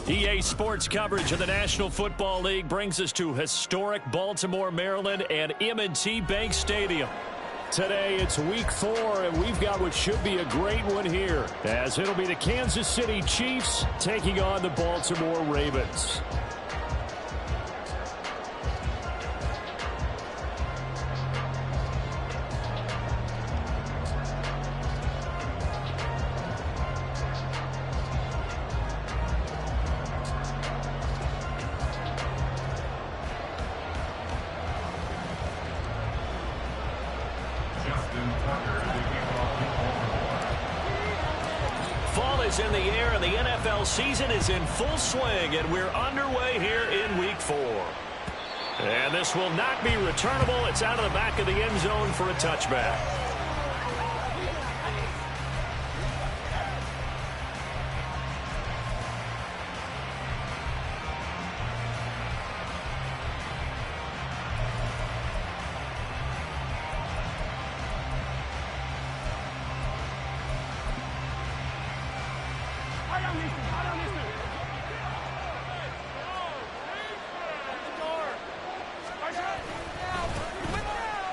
EA Sports coverage of the National Football League brings us to historic Baltimore, Maryland, and M&T Bank Stadium. Today, it's week 4, and we've got what should be a great one here, as it'll be the Kansas City Chiefs taking on the Baltimore Ravens. Fall is in the air, and the NFL season is in full swing, and we're underway here in Week 4. And this will not be returnable. It's out of the back of the end zone for a touchback.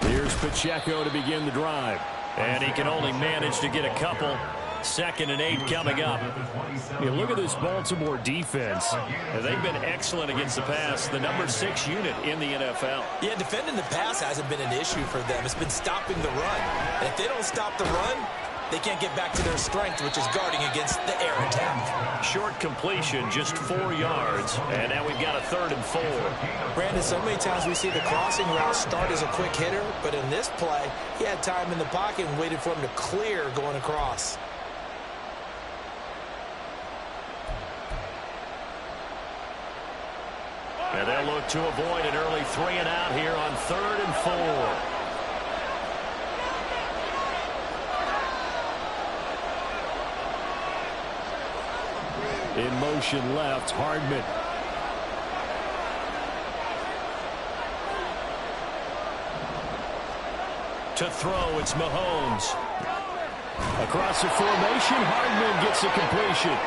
Here's Pacheco to begin the drive. And he can only manage to get a couple. 2nd and 8 coming up. Look at this Baltimore defense. They've been excellent against the pass. The number 6 unit in the NFL. Yeah, defending the pass hasn't been an issue for them. It's been stopping the run. And if they don't stop the run, they can't get back to their strength, which is guarding against the air attack. Short completion, just 4 yards. And now we've got a 3rd and 4. Brandon, so many times we see the crossing route start as a quick hitter, but in this play, he had time in the pocket and waited for him to clear going across. And they'll look to avoid an early 3 and out here on 3rd and 4. In motion left, Hardman. To throw, it's Mahomes. Across the formation, Hardman gets the completion.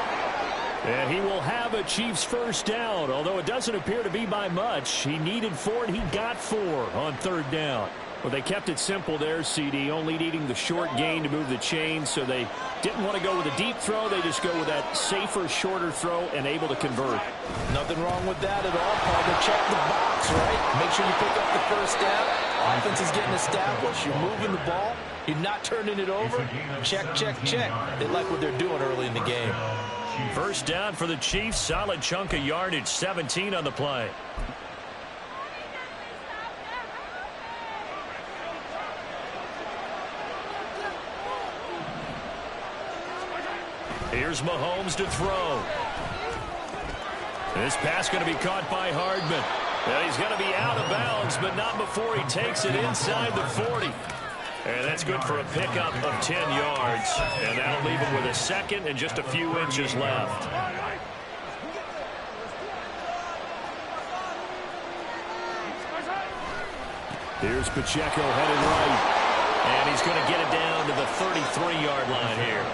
And he will have a Chiefs first down, although it doesn't appear to be by much. He needed 4, and he got 4 on 3rd down. Well, they kept it simple there, CD, only needing the short gain to move the chain, so they didn't want to go with a deep throw. They just go with that safer, shorter throw and able to convert. Nothing wrong with that at all, partner. Check the box, right? Make sure you pick up the first down. Offense is getting established. You're moving the ball. You're not turning it over. Check, check, check. They like what they're doing early in the game. First down for the Chiefs. Solid chunk of yardage, 17 on the play. Here's Mahomes to throw. This pass going to be caught by Hardman. Well, he's going to be out of bounds, but not before he takes it inside the 40. And that's good for a pickup of 10 yards. And that'll leave him with a 2nd and just a few inches left. Here's Pacheco headed right. And he's going to get it down to the 33-yard line here.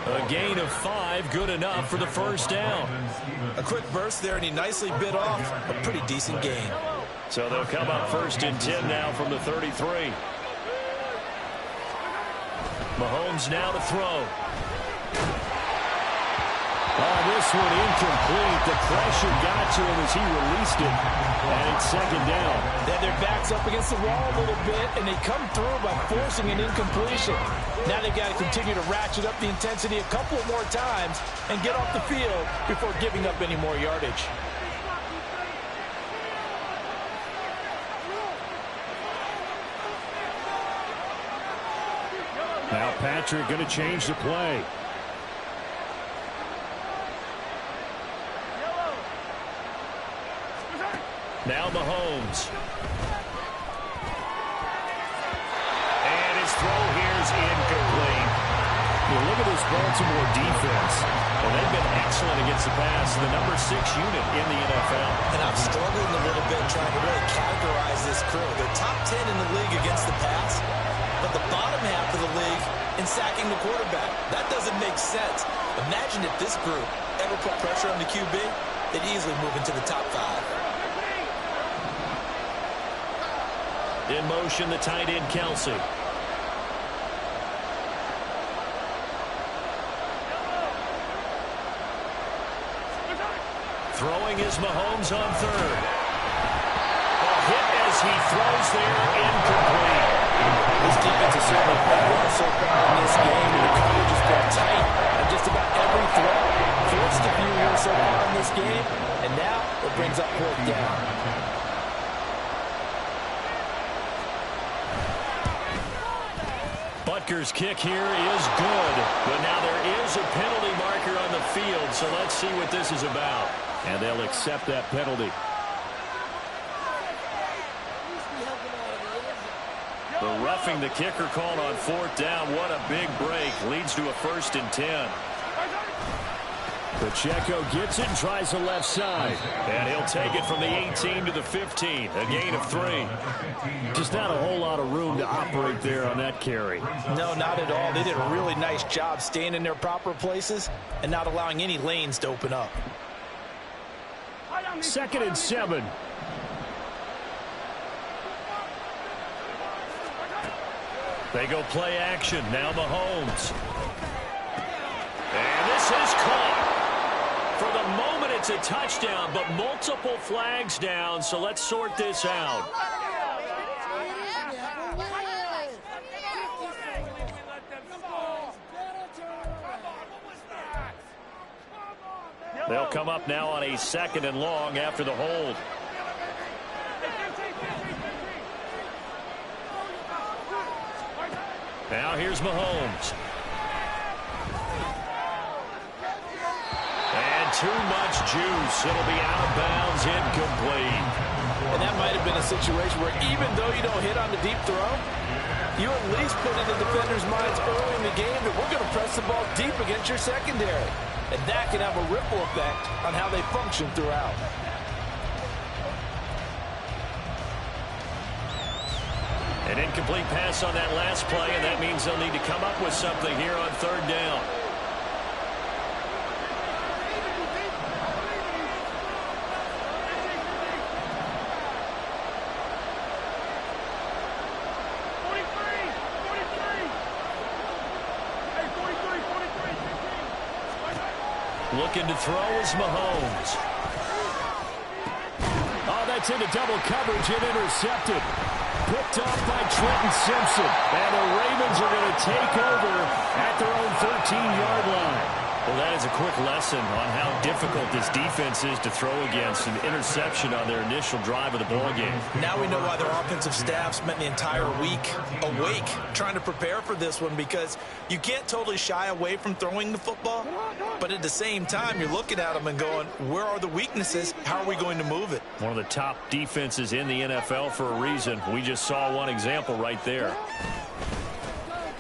A gain of 5, good enough for the first down. A quick burst there, and he nicely bit off a pretty decent gain. So they'll come up 1st and 10 now from the 33. Mahomes now to throw. Oh, this one incomplete. The pressure got to him as he released it. And it's 2nd down. Then their back's up against the wall a little bit, and they come through by forcing an incompletion. Now they've got to continue to ratchet up the intensity a couple more times and get off the field before giving up any more yardage. Now Patrick going to change the play. Now Mahomes. And his throw here is incomplete. Look at this Baltimore defense. Well, they've been excellent against the pass. The number 6 unit in the NFL. And I'm struggling a little bit trying to really categorize this crew. They're top 10 in the league against the pass, but the bottom half of the league in sacking the quarterback. That doesn't make sense. Imagine if this group ever put pressure on the QB, they'd easily move into the top 5. In motion, the tight end, Kelsey. Throwing is Mahomes on third. A hit as he throws there, incomplete. This defense has certainly played well so far in this game, and the coverage has been tight on just about every throw. Forced a few here so far in this game, and now it brings up 4th down. Butker's kick here is good, but now there is a penalty marker on the field, so let's see what this is about. And they'll accept that penalty. The roughing the kicker called on 4th down. What a big break. Leads to a 1st and 10. Pacheco gets it and tries the left side. And he'll take it from the 18 to the 15. A gain of 3. Just not a whole lot of room to operate there on that carry. No, not at all. They did a really nice job staying in their proper places and not allowing any lanes to open up. 2nd and 7. They go play action. Now Mahomes. And this is caught. For the moment, it's a touchdown, but multiple flags down, so let's sort this out. They'll come up now on a 2nd and long after the hold. Now here's Mahomes. And too much juice. It'll be out of bounds, incomplete. And that might have been a situation where even though you don't hit on the deep throw, you at least put in the defender's minds early in the game that we're going to press the ball deep against your secondary. And that can have a ripple effect on how they function throughout. An incomplete pass on that last play, and that means they'll need to come up with something here on 3rd down. Looking to throw is Mahomes. Oh, that's into double coverage and intercepted. Picked off by Trenton Simpson. And the Ravens are going to take over at their own 13-yard line. Well, that is a quick lesson on how difficult this defense is to throw against. An interception on their initial drive of the ballgame. Now we know why their offensive staff spent the entire week awake trying to prepare for this one, because you can't totally shy away from throwing the football, but at the same time, you're looking at them and going, where are the weaknesses? How are we going to move it? One of the top defenses in the NFL for a reason. We just saw one example right there.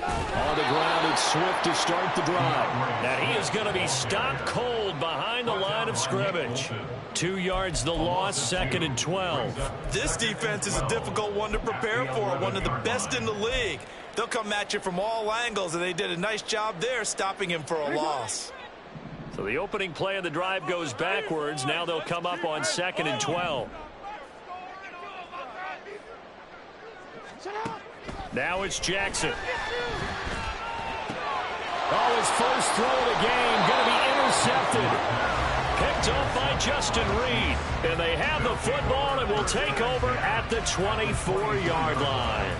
On the ground, it's Swift to start the drive. And he is going to be stopped cold behind the line of scrimmage. 2 yards the loss, 2nd and 12. This defense is a difficult one to prepare for, one of the best in the league. They'll come at you from all angles, and they did a nice job there stopping him for a loss. So the opening play of the drive goes backwards. Now they'll come up on 2nd and 12. Now it's Jackson. Oh, his first throw of the game going to be intercepted. Picked up by Justin Reed. And they have the football and will take over at the 24-yard line.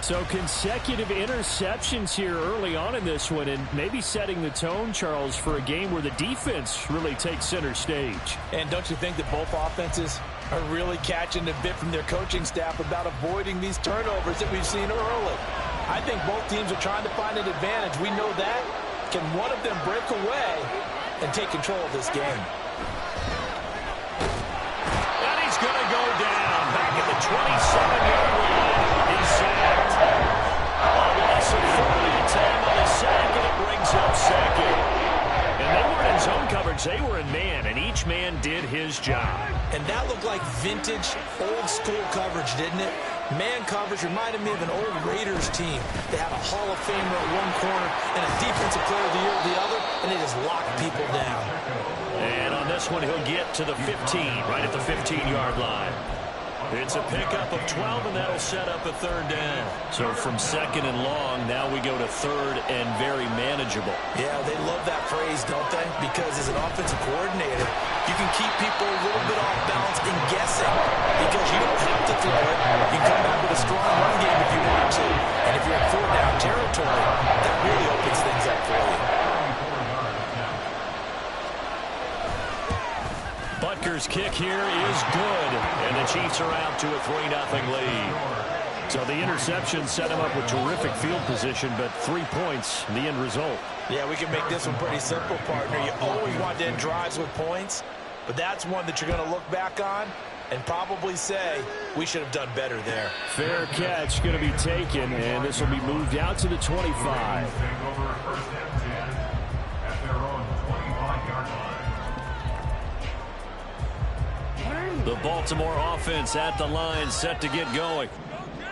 So consecutive interceptions here early on in this one, and maybe setting the tone, Charles, for a game where the defense really takes center stage. And don't you think that both offenses are really catching the bit from their coaching staff about avoiding these turnovers that we've seen early? I think both teams are trying to find an advantage. We know that. Can one of them break away and take control of this game? And he's going to go down back at the 27-yard line. He's sacked. A loss of 40 time on the sack, and it brings up 2nd. And they weren't in zone coverage. They were in man, and each man did his job. And that looked like vintage, old-school coverage, didn't it? Man coverage reminded me of an old Raiders team. They had a Hall of Famer at one corner and a Defensive Player of the Year at the other, and it is lock people down. And on this one, he'll get to the 15, right at the 15-yard line. It's a pickup of 12, and that'll set up a third down. So from second and long, now we go to third and very manageable. Yeah, they love that phrase, don't they? Because as an offensive coordinator, you can keep people a little bit off balance and guessing because you don't have to throw it. You can come back with a strong run game if you want to. And if you're in four-down territory, that really opens things up for you. Butker's kick here is good, and the Chiefs are out to a 3-0 lead. So the interception set him up with terrific field position, but 3 points, the end result. Yeah, we can make this one pretty simple, partner. You always want to end drives with points, but that's one that you're going to look back on and probably say, we should have done better there. Fair catch going to be taken, and this will be moved out to the 25. The Baltimore offense at the line, set to get going.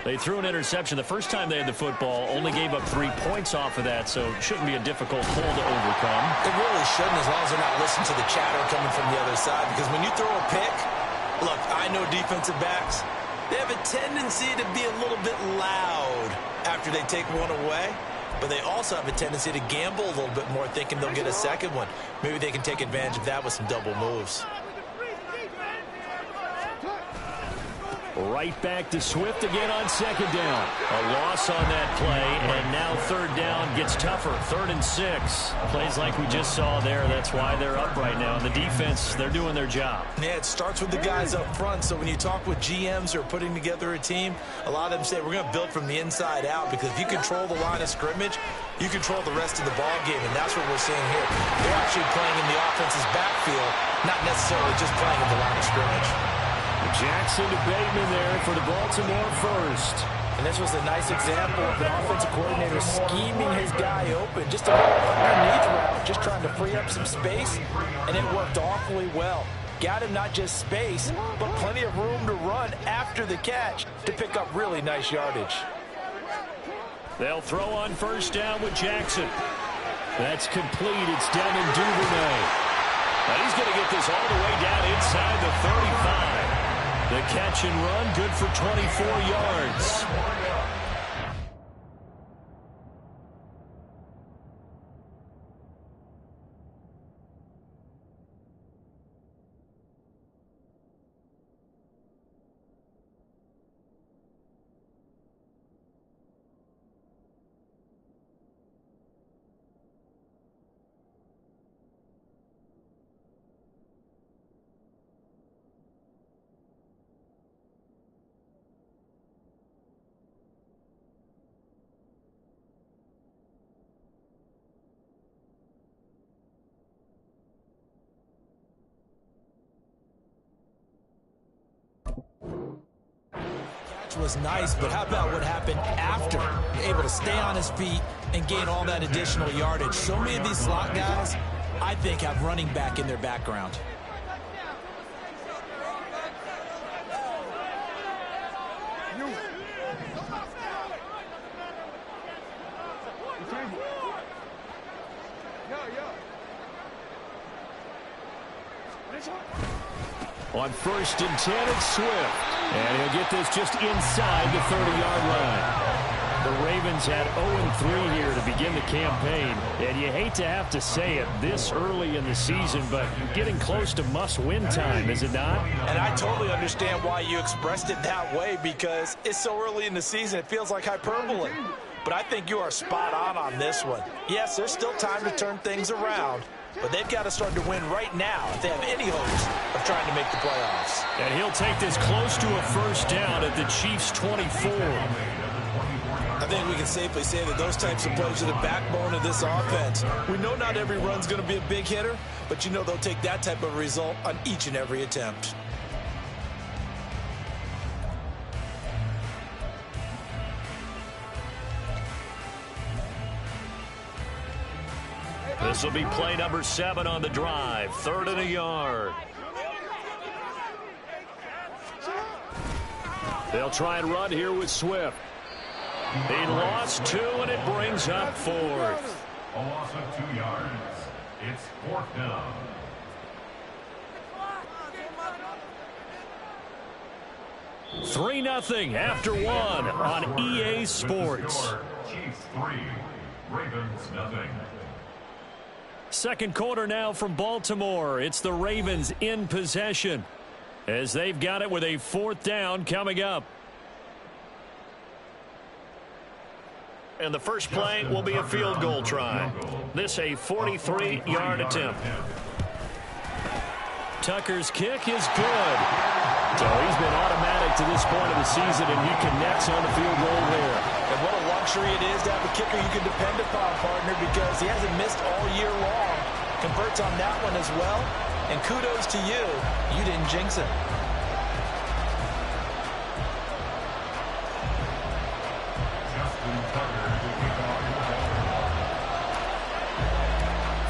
They threw an interception the first time they had the football, only gave up 3 points off of that, so it shouldn't be a difficult hole to overcome. It really shouldn't, as long as they're not listening to the chatter coming from the other side, because when you throw a pick, look, I know defensive backs, they have a tendency to be a little bit loud after they take one away, but they also have a tendency to gamble a little bit more, thinking they'll get a second one. Maybe they can take advantage of that with some double moves. Right back to Swift again on second down. A loss on that play, and now third down gets tougher. 3rd and 6. Plays like we just saw there. That's why they're up right now. And the defense, they're doing their job. Yeah, it starts with the guys up front. So when you talk with GMs who are putting together a team, a lot of them say, we're going to build from the inside out, because if you control the line of scrimmage, you control the rest of the ball game, and that's what we're seeing here. They're actually playing in the offense's backfield, not necessarily just playing in the line of scrimmage. Jackson to Bateman there for the Baltimore first. And this was a nice example of an offensive coordinator scheming his guy open. Just a little underneath route, just trying to free up some space, and it worked awfully well. Got him not just space, but plenty of room to run after the catch to pick up really nice yardage. They'll throw on first down with Jackson. That's complete. It's Devin Duvernay. Now he's going to get this all the way down inside the 35. The catch and run, good for 24 yards. Was nice, but how about what happened after? Able to stay on his feet and gain all that additional yardage. So many of these slot guys, I think, have running back in their background. On 1st and 10, it's Swift. And he'll get this just inside the 30-yard line. The Ravens had 0-3 here to begin the campaign. And you hate to have to say it this early in the season, but getting close to must-win time, is it not? And I totally understand why you expressed it that way, because it's so early in the season, it feels like hyperbole. But I think you are spot on this one. Yes, there's still time to turn things around, but they've got to start to win right now if they have any hopes of trying to make the playoffs. And he'll take this close to a first down at the Chiefs' 24. I think we can safely say that those types of plays are the backbone of this offense. We know not every run's going to be a big hitter, but you know they'll take that type of result on each and every attempt. This will be play number 7 on the drive. 3rd and a yard. They'll try and run here with Swift. He lost 2, and it brings up 4th. A loss of 2 yards. It's 4th down. Three 0 after one on EA Sports. Chiefs 3, Ravens 0. Second quarter now from Baltimore. It's the Ravens in possession as they've got it with a 4th down coming up. And the first play will be a field goal try. This a 43-yard attempt. Tucker's kick is good. So he's been automatic to this point of the season, and he connects on the field goal there. And what a luxury it is to have a kicker you can depend upon, partner, because he hasn't missed all year long. Converts on that one as well. And kudos to you. You didn't jinx it.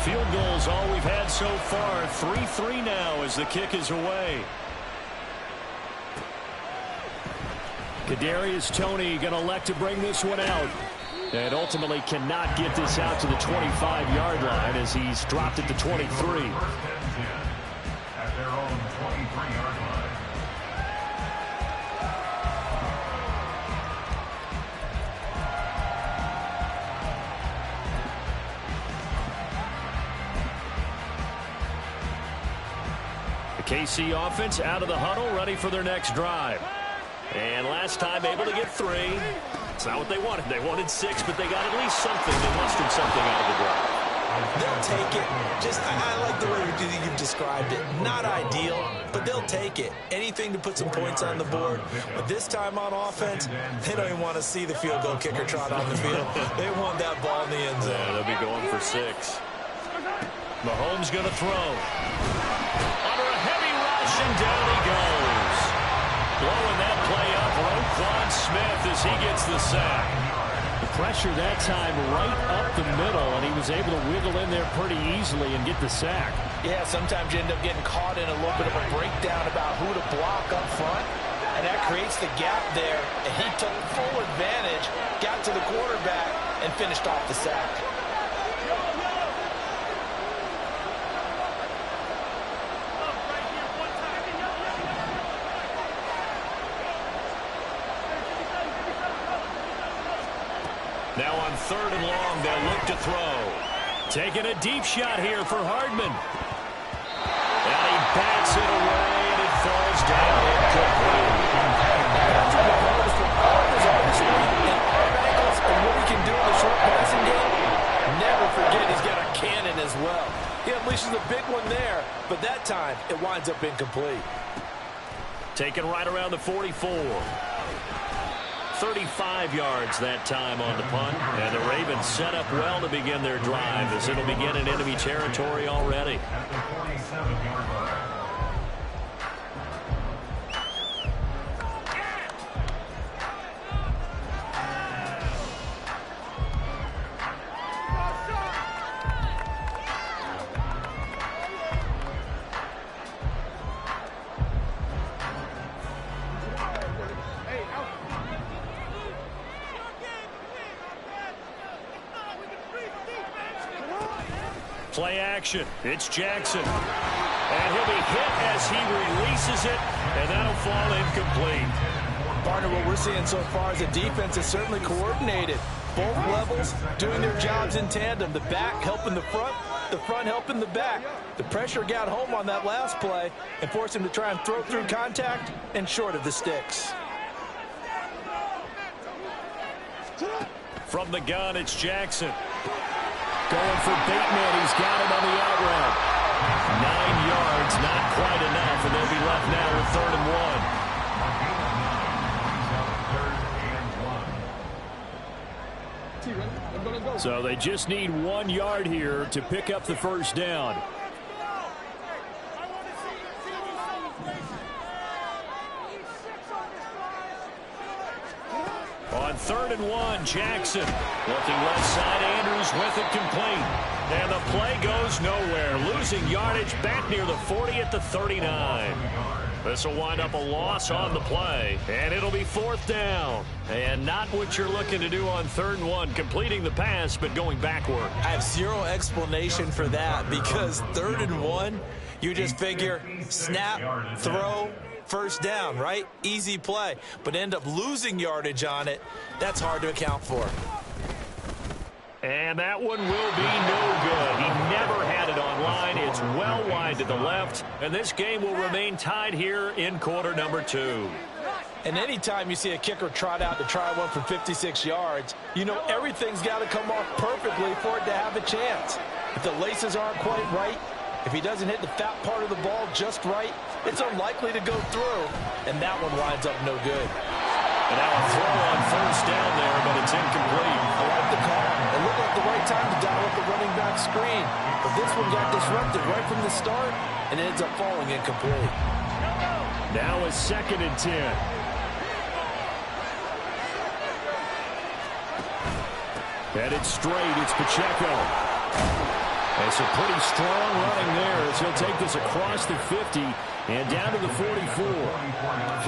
Field goals all we've had so far. 3-3 now as the kick is away. Kadarius Toney going to elect to bring this one out. And ultimately cannot get this out to the 25-yard line as he's dropped at the 23. At their own 23-yard line. The KC offense out of the huddle, ready for their next drive. And last time able to get 3. It's not what they wanted. They wanted 6, but they got at least something. They mustered something out of the drive. They'll take it. I like the way you've described it. Not ideal, but they'll take it. Anything to put some points on the board. But this time on offense, they don't even want to see the field goal kicker trot on the field. They want that ball in the end zone. Yeah, they'll be going for 6. Mahomes going to throw. Under a heavy rush, and down he goes. Blowing that play up, Roquan Smith as he gets the sack. The pressure that time right up the middle, and he was able to wiggle in there pretty easily and get the sack. Yeah, sometimes you end up getting caught in a little bit of a breakdown about who to block up front, and that creates the gap there, and he took full advantage, got to the quarterback, and finished off the sack. Now on 3rd and long, they'll look to throw. Taking a deep shot here for Hardman. And he bats it away, and it falls down incomplete. And what he can do in the short passing game, never forget he's got a cannon as well. He unleashes a big one there, but that time it winds up incomplete. Taken right around the 44. 35 yards that time on the punt. And the Ravens set up well to begin their drive as it'll begin in enemy territory already. At the 47-yard line. Play action. It's Jackson. And he'll be hit as he releases it, and that'll fall incomplete. Partner, what we're seeing so far is the defense is certainly coordinated. Both levels doing their jobs in tandem. The back helping the front helping the back. The pressure got home on that last play and forced him to try and throw through contact and short of the sticks. From the gun, it's Jackson. Going for Bateman. He's got him on the out route. 9 yards, not quite enough, and they'll be left now with 3rd and 1. So they just need 1 yard here to pick up the first down. On 3rd and 1, Jackson looking left side. Andrews with it complete. And the play goes nowhere. Losing yardage back near the 40 at the 39. This will wind up a loss on the play, and it'll be 4th down. And not what you're looking to do on 3rd and 1, completing the pass, but going backward. I have zero explanation for that because 3rd and 1, you just figure snap, throw, 1st down, right? Easy play, but end up losing yardage on it. That's hard to account for. And that one will be no good. He never had it on line. It's well wide to the left. And this game will remain tied here in quarter number 2. And anytime you see a kicker trot out to try one from 56 yards, you know everything's got to come off perfectly for it to have a chance. If the laces aren't quite right, if he doesn't hit the fat part of the ball just right, it's unlikely to go through. And that one winds up no good. And now a throw on 1st down there, but it's incomplete. I like the call. It looked like the right time to dial up the running back screen. But this one got disrupted right from the start and ends up falling incomplete. Now a 2nd and 10. Headed straight, it's Pacheco. It's a pretty strong running there as he'll take this across the 50 and down to the 44.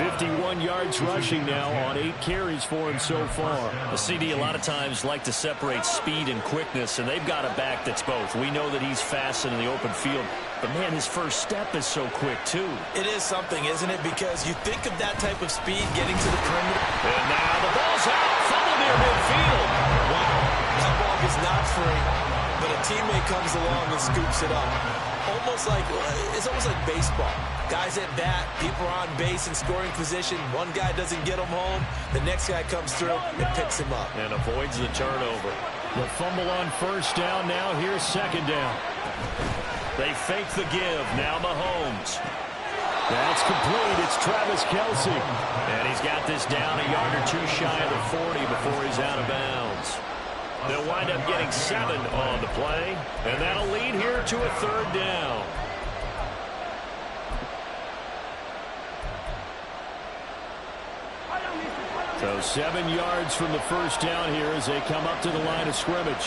51 yards rushing now on 8 carries for him so far. The CD a lot of times like to separate speed and quickness, and they've got a back that's both. We know that he's fast in the open field, but man, his first step is so quick too. It is something, isn't it? Because you think of that type of speed getting to the perimeter. And now the ball's out, fumble near midfield. Wow, that ball gets knocked free, but a teammate comes along and scoops it up. It's almost like baseball. Guys at bat, people are on base in scoring position. One guy doesn't get him home. The next guy comes through and picks him up. And avoids the turnover. The fumble on 1st down. Now here's 2nd down. They fake the give. Now Mahomes. That's complete. It's Travis Kelce. And he's got this down a yard or 2 shy of the 40 before he's out of bounds. They'll wind up getting 7 on the play, and that'll lead here to a 3rd down. So 7 yards from the 1st down here as they come up to the line of scrimmage.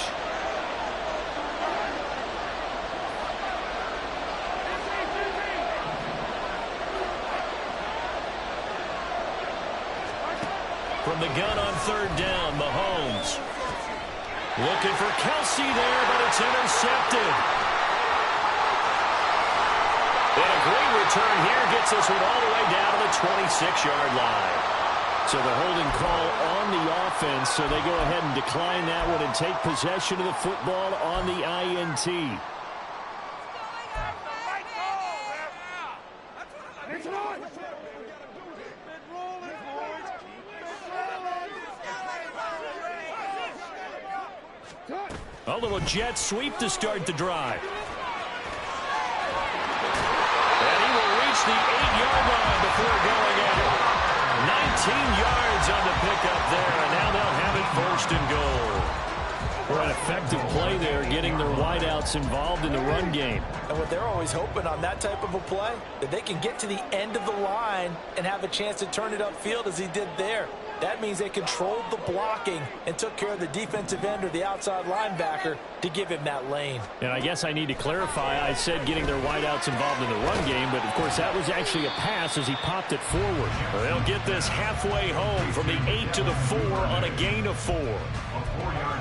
From the gun on 3rd down, Mahomes. Looking for Kelce there, but it's intercepted. And a great return here gets this one all the way down to the 26-yard line. So the holding call on the offense, so they go ahead and decline that one and take possession of the football on the INT. A little jet sweep to start the drive. And he will reach the 8-yard line before going out. 19 yards on the pickup there, and now they'll have it 1st and goal. For an effective play there, getting their wideouts involved in the run game. And what they're always hoping on that type of a play, that they can get to the end of the line and have a chance to turn it upfield as he did there. That means they controlled the blocking and took care of the defensive end or the outside linebacker to give him that lane. And I guess I need to clarify, I said getting their wideouts involved in the run game, but of course that was actually a pass as he popped it forward. They'll get this halfway home from the 8 to the 4 on a gain of 4.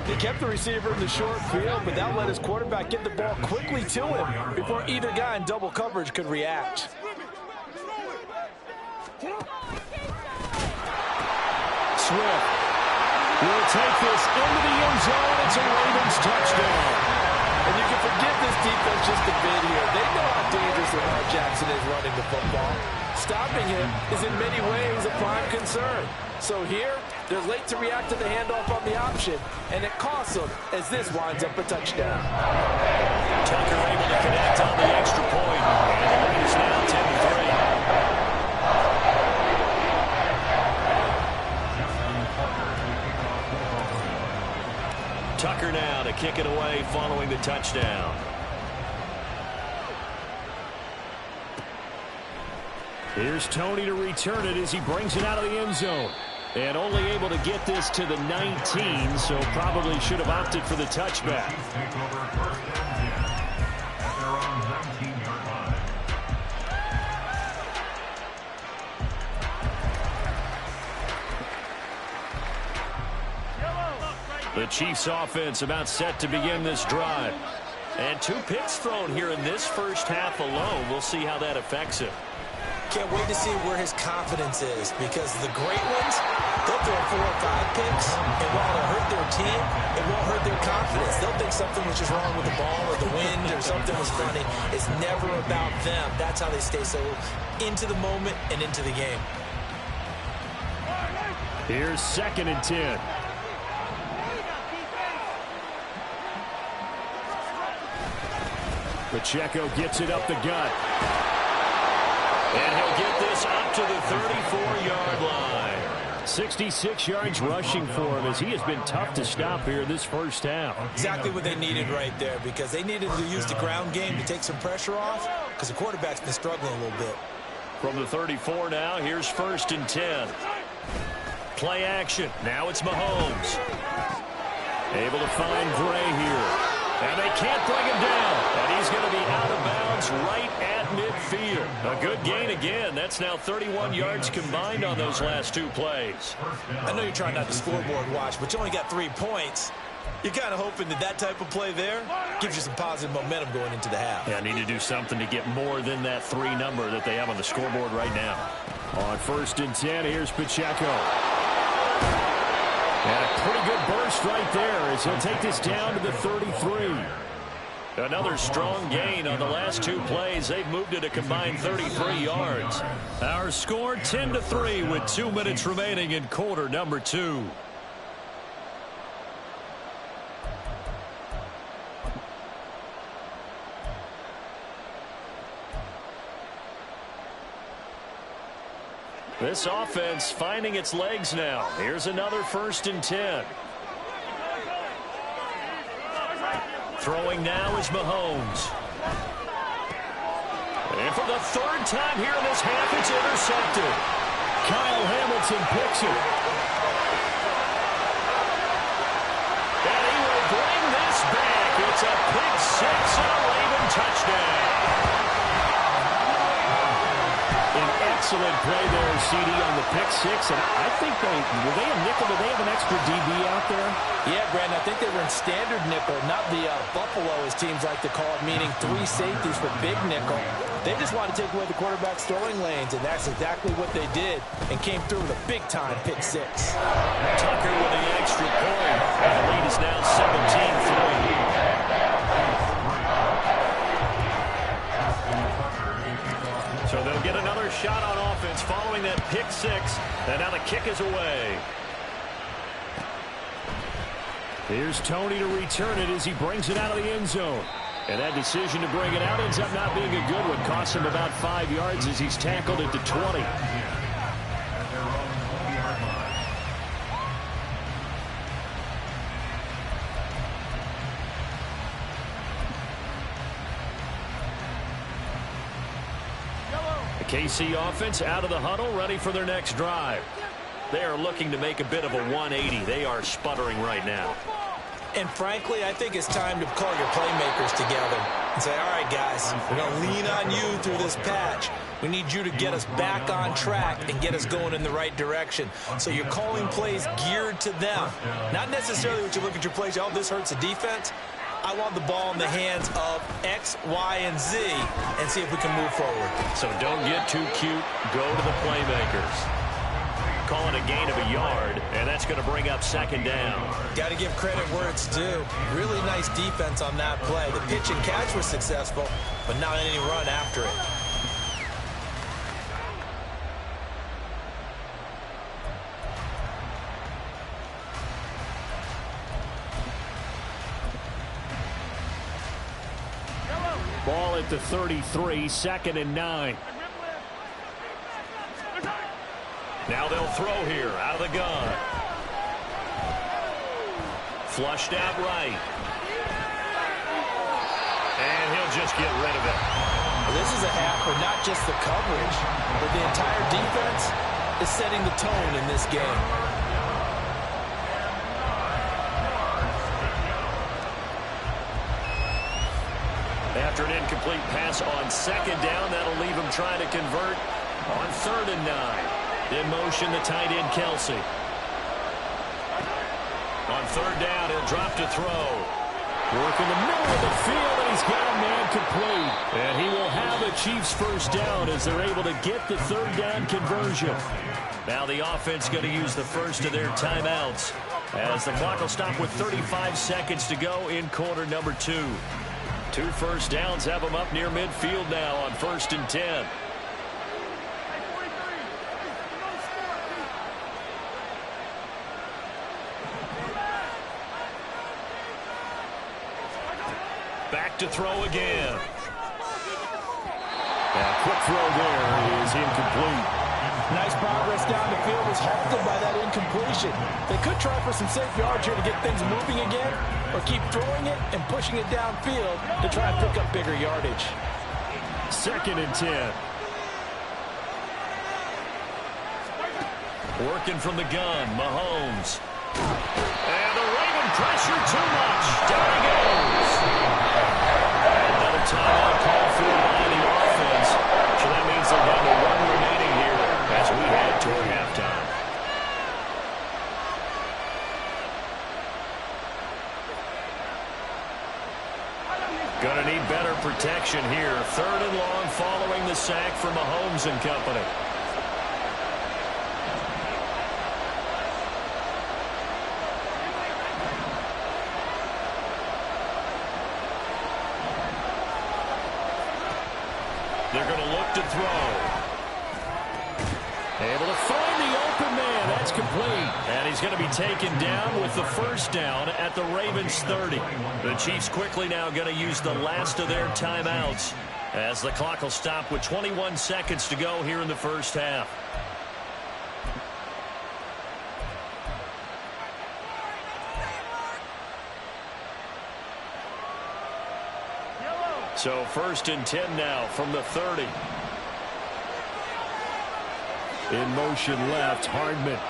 They kept the receiver in the short field, but that let his quarterback get the ball quickly to him before either guy in double coverage could react. Swift will take this into the end zone. It's a Ravens touchdown. And you can forgive this defense just a bit here. They know how dangerous Lamar Jackson is running the football. Stopping him is in many ways a prime concern. So here, they're late to react to the handoff on the option, and it costs them as this winds up a touchdown. Tucker able to connect on the extra point, and the lead is now 10-3. Tucker now to kick it away following the touchdown. Here's Tony to return it as he brings it out of the end zone. And only able to get this to the 19, so probably should have opted for the touchback. The Chiefs offense about set to begin this drive. And 2 picks thrown here in this first half alone. We'll see how that affects him. Can't wait to see where his confidence is, because the great ones, they'll throw 4 or 5 picks, and while it'll hurt their team, it won't hurt their confidence. They'll think something was just wrong with the ball or the wind or something was funny. It's never about them. That's how they stay so into the moment and into the game. Here's 2nd and 10. Pacheco gets it up the gut. And he'll get this up to the 34-yard line. 66 yards rushing for him, as he has been tough to stop here this first half. Exactly what they needed right there, because they needed to use the ground game to take some pressure off, because the quarterback's been struggling a little bit. From the 34 now, here's 1st and 10. Play action. Now it's Mahomes. Able to find Gray here. And they can't bring him down. And he's going to be out of bounds right at midfield. A good gain again. That's now 31 yards combined on those last 2 plays. I know you're trying not to scoreboard watch, but you only got 3 points. You're kind of hoping that that type of play there gives you some positive momentum going into the half. Yeah, need to do something to get more than that 3 number that they have on the scoreboard right now. On 1st and 10, here's Pacheco. And a pretty good burst right there as he'll take this down to the 33. Another strong gain on the last 2 plays. They've moved it a combined 33 yards. Our score 10-3 with 2 minutes remaining in quarter number 2. This offense finding its legs now. Here's another 1st and 10. Throwing now is Mahomes. And for the 3rd time here in this half, it's intercepted. Kyle Hamilton picks it. And he will bring this back. It's a pick 6 and a Raven touchdown. Excellent play there, CD, on the pick 6. And I think were they a nickel? Did they have an extra DB out there? Yeah, Brandon, I think they were in standard nickel, not the Buffalo, as teams like to call it, meaning 3 safeties for big nickel. They just want to take away the quarterback's throwing lanes, and that's exactly what they did, and came through with a big-time pick 6. Tucker with the extra point. And the lead is now 17-3. So they'll get another shot on offense following that pick 6. And now the kick is away. Here's Tony to return it as he brings it out of the end zone. And that decision to bring it out ends up not being a good one. Costs him about 5 yards as he's tackled at the 20. KC offense out of the huddle, ready for their next drive. They are looking to make a bit of a 180. They are sputtering right now. And frankly, I think it's time to call your playmakers together and say, all right, guys, we're going to lean on you through this patch. We need you to get us back on track and get us going in the right direction. So you're calling plays geared to them. Not necessarily when you look at your plays, oh, this hurts the defense. I want the ball in the hands of X, Y, and Z and see if we can move forward. So don't get too cute. Go to the playmakers. Calling a gain of a yard, and that's going to bring up 2nd down. Got to give credit where it's due. Really nice defense on that play. The pitch and catch was successful, but not any run after it. Ball at the 33, 2nd and 9. Now they'll throw here out of the gun. Flushed out right. And he'll just get rid of it. Well, this is a half where not just the coverage, but the entire defense is setting the tone in this game. After an incomplete pass on 2nd down, that'll leave him trying to convert on 3rd and 9. In motion, the tight end, Kelsey. On third down, he'll drop to throw. Work in the middle of the field, and he's got a man complete. And he will have a Chiefs first down as they're able to get the third down conversion. Now the offense going to use the first of their timeouts as the clock will stop with 35 seconds to go in quarter number 2. 2 first downs have them up near midfield now on 1st and 10. Back to throw again. And a quick throw there is incomplete. Nice progress down the field was halted by that incompletion. They could try for some safe yards here to get things moving again, or keep throwing it and pushing it downfield to try and pick up bigger yardage. 2nd and 10. Working from the gun, Mahomes. And the Raven pressure too much. Down he goes. Another timeout call for by the offense. So that means they're down to 1 remaining here as we head toward halftime. Gonna need better protection here. 3rd and long following the sack from Mahomes and company. They're going to look to throw. Able to find the open man. That's complete. And he's going to be taken down with the first down at the Ravens 30. The Chiefs quickly now going to use the last of their timeouts as the clock will stop with 21 seconds to go here in the first half. So 1st and 10 now from the 30. In motion left, Hardman.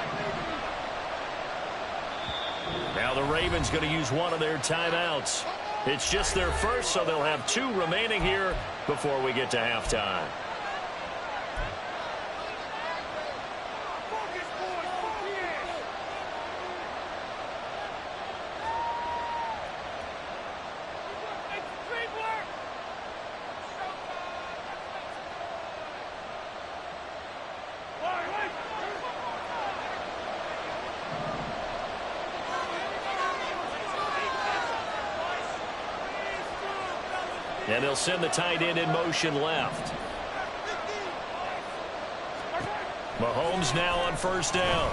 Now the Ravens going to use one of their timeouts. It's just their first, so they'll have 2 remaining here before we get to halftime. And they'll send the tight end in motion left. Mahomes now on first down.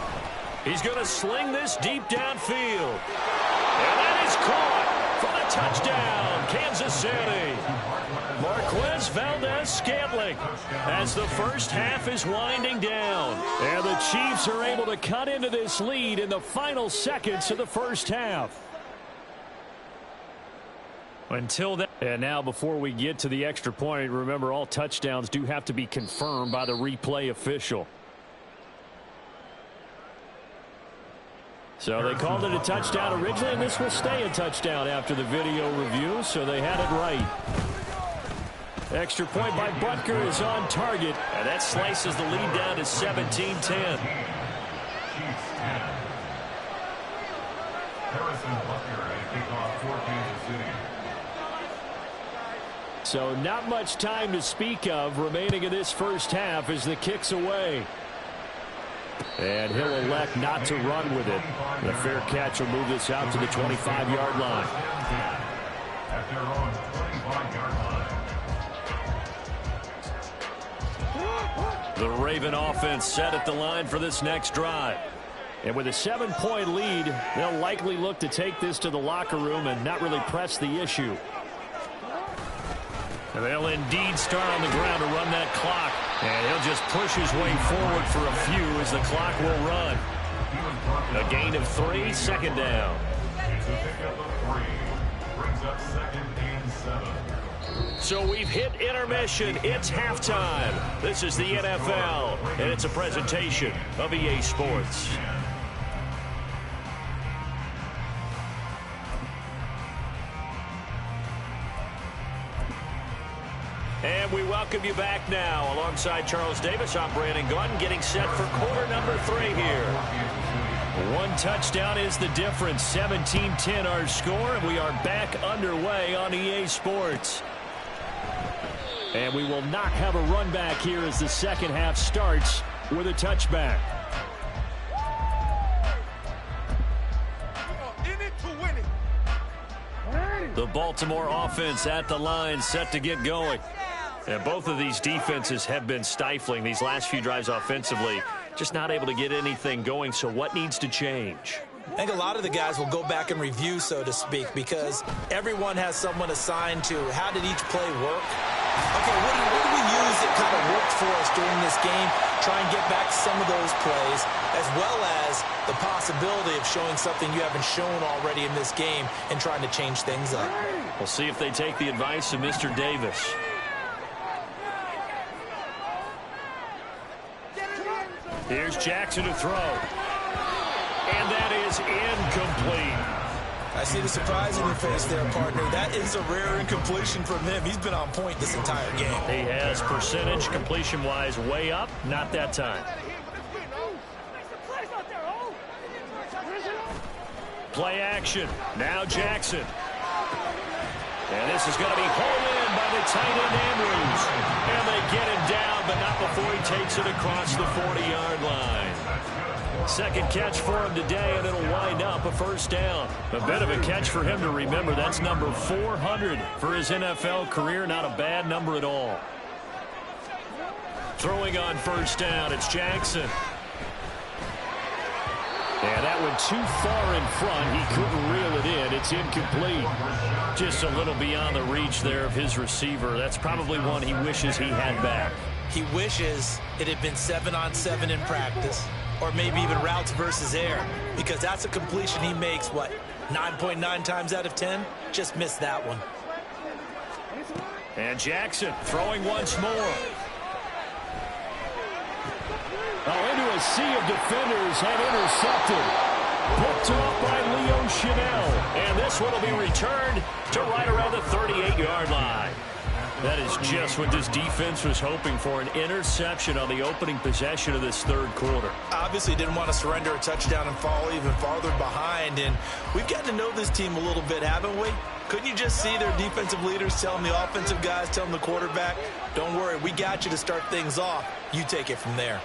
He's going to sling this deep downfield. And that is caught for the touchdown, Kansas City. Marquez Valdez-Scantling as the first half is winding down. And the Chiefs are able to cut into this lead in the final seconds of the first half. Until then, and now before we get to the extra point, remember all touchdowns do have to be confirmed by the replay official. So they called it a touchdown originally, and this will stay a touchdown after the video review, so they had it right. Extra point by Butker is on target. And that slices the lead down to 17-10. Harrison Butker at kickoff for Kansas City. So not much time to speak of remaining in this first half as the kick's away. And he'll elect not to run with it. The fair catch will move this out to the 25-yard line. At their own 25-yard line. The Raven offense set at the line for this next drive. And with a 7-point lead, they'll likely look to take this to the locker room and not really press the issue. They'll indeed start on the ground to run that clock. And he'll just push his way forward for a few as the clock will run. A gain of 3, 2nd down. It's a pickup of 3. Brings up 2nd and 7. So we've hit intermission. It's halftime. This is the NFL, and it's a presentation of EA Sports. And we welcome you back now. Alongside Charles Davis, I'm Brandon Gaudin, getting set for quarter number 3 here. One touchdown is the difference. 17-10 our score, and we are back underway on EA Sports. And we will not have a run back here as the second half starts with a touchback. The Baltimore offense at the line, set to get going. And both of these defenses have been stifling these last few drives offensively. Just not able to get anything going, so what needs to change? I think a lot of the guys will go back and review, so to speak, because everyone has someone assigned to how did each play work. Okay, what do we use that kind of worked for us during this game? Try and get back to some of those plays, as well as the possibility of showing something you haven't shown already in this game and trying to change things up. We'll see if they take the advice of Mr. Davis. Here's Jackson to throw. And that is incomplete. I see the surprise in your face there, partner. That is a rare incompletion from him. He's been on point this entire game. He has percentage completion-wise way up. Not that time. Play action. Now Jackson. And this is going to be hauled in by the tight end Andrews. And they get him down, but not before he takes it across the 40-yard line. Second catch for him today, and it'll wind up a first down. A bit of a catch for him to remember. That's number 400 for his NFL career. Not a bad number at all. Throwing on first down, it's Jackson. And that went too far in front. He couldn't reel it in. It's incomplete. Just a little beyond the reach there of his receiver. That's probably one he wishes he had back. He wishes it had been 7-on-7 in practice, or maybe even routes versus air, because that's a completion he makes, 9.9 times out of 10? Just missed that one. And Jackson throwing once more. Into a sea of defenders and intercepted. Picked off by Leo Chanel. And this one will be returned to right around the 38-yard line. That is just what this defense was hoping for, an interception on the opening possession of this third quarter. Obviously didn't want to surrender a touchdown and fall even farther behind. And we've gotten to know this team a little bit, haven't we? Couldn't you just see their defensive leaders telling the offensive guys, telling the quarterback, don't worry, we got you to start things off. You take it from there.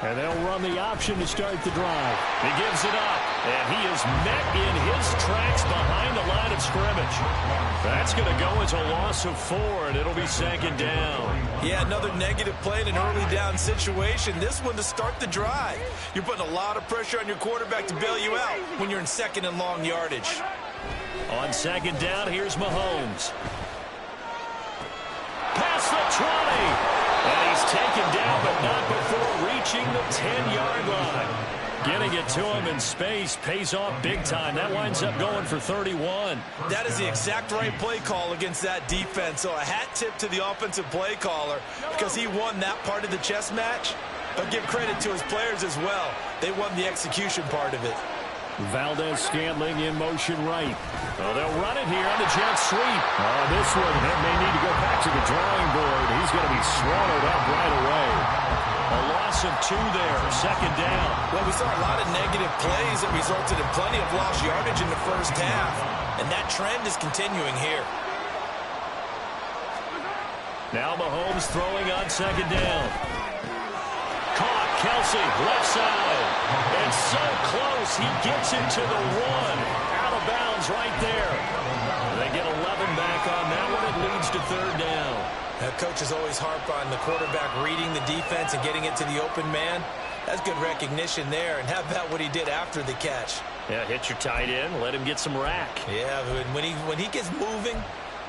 And they'll run the option to start the drive. He gives it up, and he is met in his tracks behind the line of scrimmage. That's going to go as a loss of 4, and it'll be second down. Yeah, another negative play in an early down situation. This one to start the drive. You're putting a lot of pressure on your quarterback to bail you out when you're in second and long yardage. On second down, here's Mahomes. Past the 20. And he's taken down, but not before reaching the 10-yard line. Getting it to him in space pays off big time. That winds up going for 31. That is the exact right play call against that defense. So a hat tip to the offensive play caller because he won that part of the chess match. But give credit to his players as well. They won the execution part of it. Valdez-Scantling in motion right. Oh, they'll run it here on the jet sweep. This one may need to go back to the drawing board. He's going to be swallowed up right away. A loss of 2 there, second down. Well, we saw a lot of negative plays that resulted in plenty of lost yardage in the first half. And that trend is continuing here. Now Mahomes throwing on second down. Caught, Kelsey, left side. It's so close, he gets it to the 1. Out of bounds right there. They get 11 back on that one. It leads to third down. Now, coaches always harp on the quarterback reading the defense and getting it to the open man. That's good recognition there. And how about what he did after the catch? Yeah, hit your tight end, let him get some rack. Yeah, when he gets moving,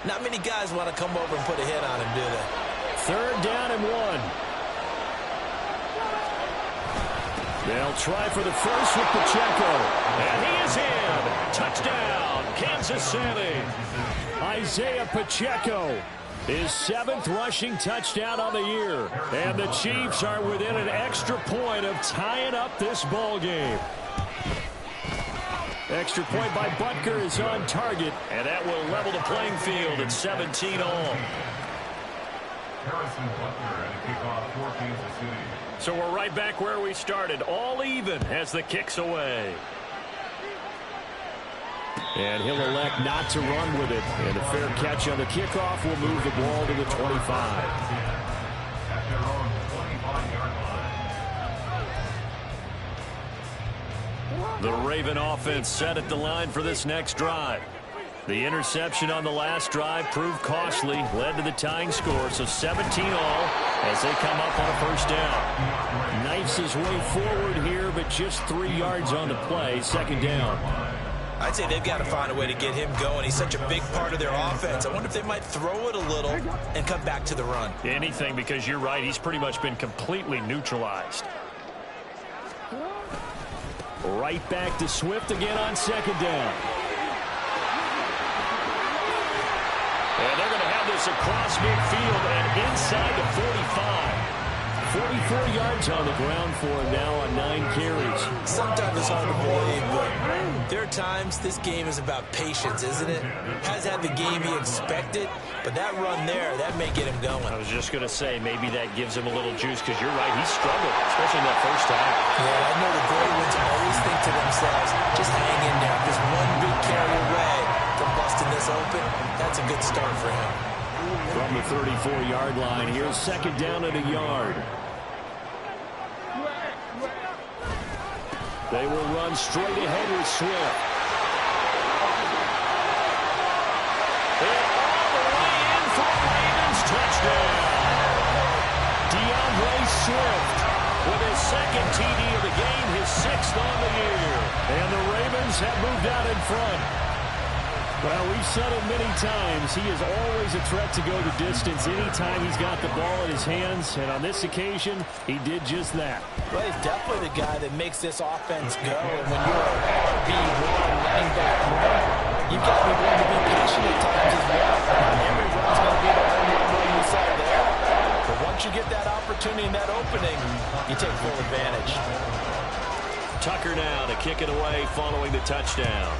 not many guys want to come over and put a hit on him, do they? Third down and 1. They'll try for the first with Pacheco. And he is in. Touchdown, Kansas City. Isaiah Pacheco, his 7th rushing touchdown on the year. And the Chiefs are within an extra point of tying up this ball game. Extra point by Butker is on target. And that will level the playing field at 17 all. Harrison Butler and a kickoff for Kansas City. So we're right back where we started, all even as the kick's away. And he'll elect not to run with it. And a fair catch on the kickoff will move the ball to the 25. At their own 25-yard line. The Raven offense set at the line for this next drive. The interception on the last drive proved costly, led to the tying score, so 17 all as they come up on a first down. Knifes his way forward here, but just 3 yards on the play, second down. I'd say they've got to find a way to get him going. He's such a big part of their offense. I wonder if they might throw it a little and come back to the run. Anything, because you're right, he's pretty much been completely neutralized. Right back to Swift again on second down. And they're going to have this across midfield and inside the 45. 44 yards on the ground for him now on 9 carries. Sometimes it's hard to believe, but there are times this game is about patience, isn't it? Has had the game he expected, but that run there, that may get him going. I was just going to say, maybe that gives him a little juice, because you're right, he struggled, especially in that first half. Yeah, I know the Bruins always think to themselves, just hang in there. Just one big carry away from busting this open. That's a good start for him. From the 34-yard line, here's second down at a yard. They will run straight ahead with Swift. And all the way in for a Ravens touchdown. DeAndre Swift with his second TD of the game, his 6th on the year. And the Ravens have moved out in front. Well, we've said it many times. He is always a threat to go the distance anytime he's got the ball in his hands. And on this occasion, he did just that. Well, he's definitely the guy that makes this offense go. And when you're an RB1 running back runner, you've got to be willing to be patient at times as well. Every run's going to be the home run you saw there. But once you get that opportunity and that opening, you take full advantage. Tucker now to kick it away following the touchdown.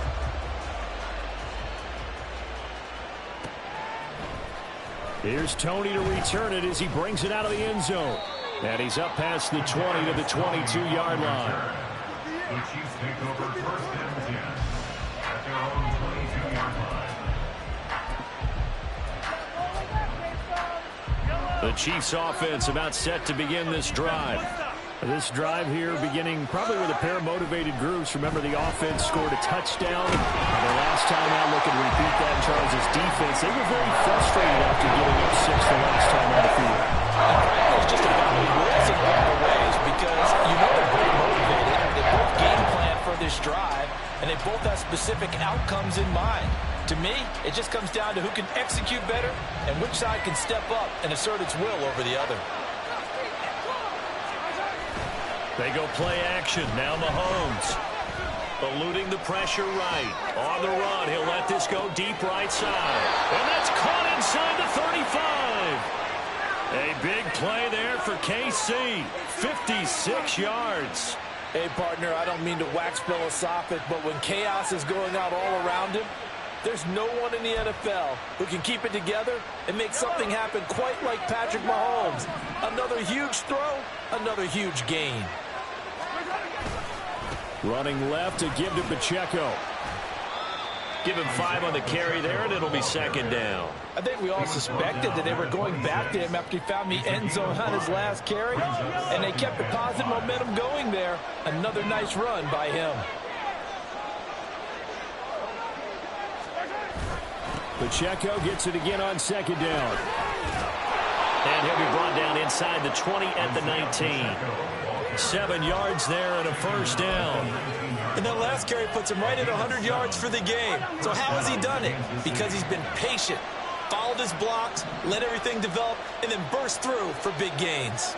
Here's Tony to return it as he brings it out of the end zone. And he's up past the 20 to the 22-yard line. The Chiefs take over first and 10 at their own 22-yard line. The Chiefs offense about set to begin this drive. This drive here beginning probably with a pair of motivated groups. Remember, the offense scored a touchdown. And the last time out, look and repeat that in Charles' defense. They were very frustrated after giving up 6 the last time on the field. It's just about the rules in a lot of ways because you know they're very motivated. They both game plan for this drive, and they both have specific outcomes in mind. To me, it just comes down to who can execute better and which side can step up and assert its will over the other. They go play action. Now Mahomes. Eluding the pressure right. On the run, he'll let this go deep right side. And that's caught inside the 35. A big play there for KC. 56 yards. Hey, partner, I don't mean to wax philosophic, but when chaos is going out all around him, there's no one in the NFL who can keep it together and make something happen quite like Patrick Mahomes. Another huge throw, another huge gain. Running left to give to Pacheco. Give him 5 on the carry there, and it'll be second down. I think we all suspected that they were going back to him after he found the end zone on his last carry, and they kept the positive momentum going there. Another nice run by him. Pacheco gets it again on second down. And he'll be brought down inside the 20 at the 19. 7 yards there and a first down. And that last carry puts him right at 100 yards for the game. So how has he done it? Because he's been patient, followed his blocks, let everything develop, and then burst through for big gains.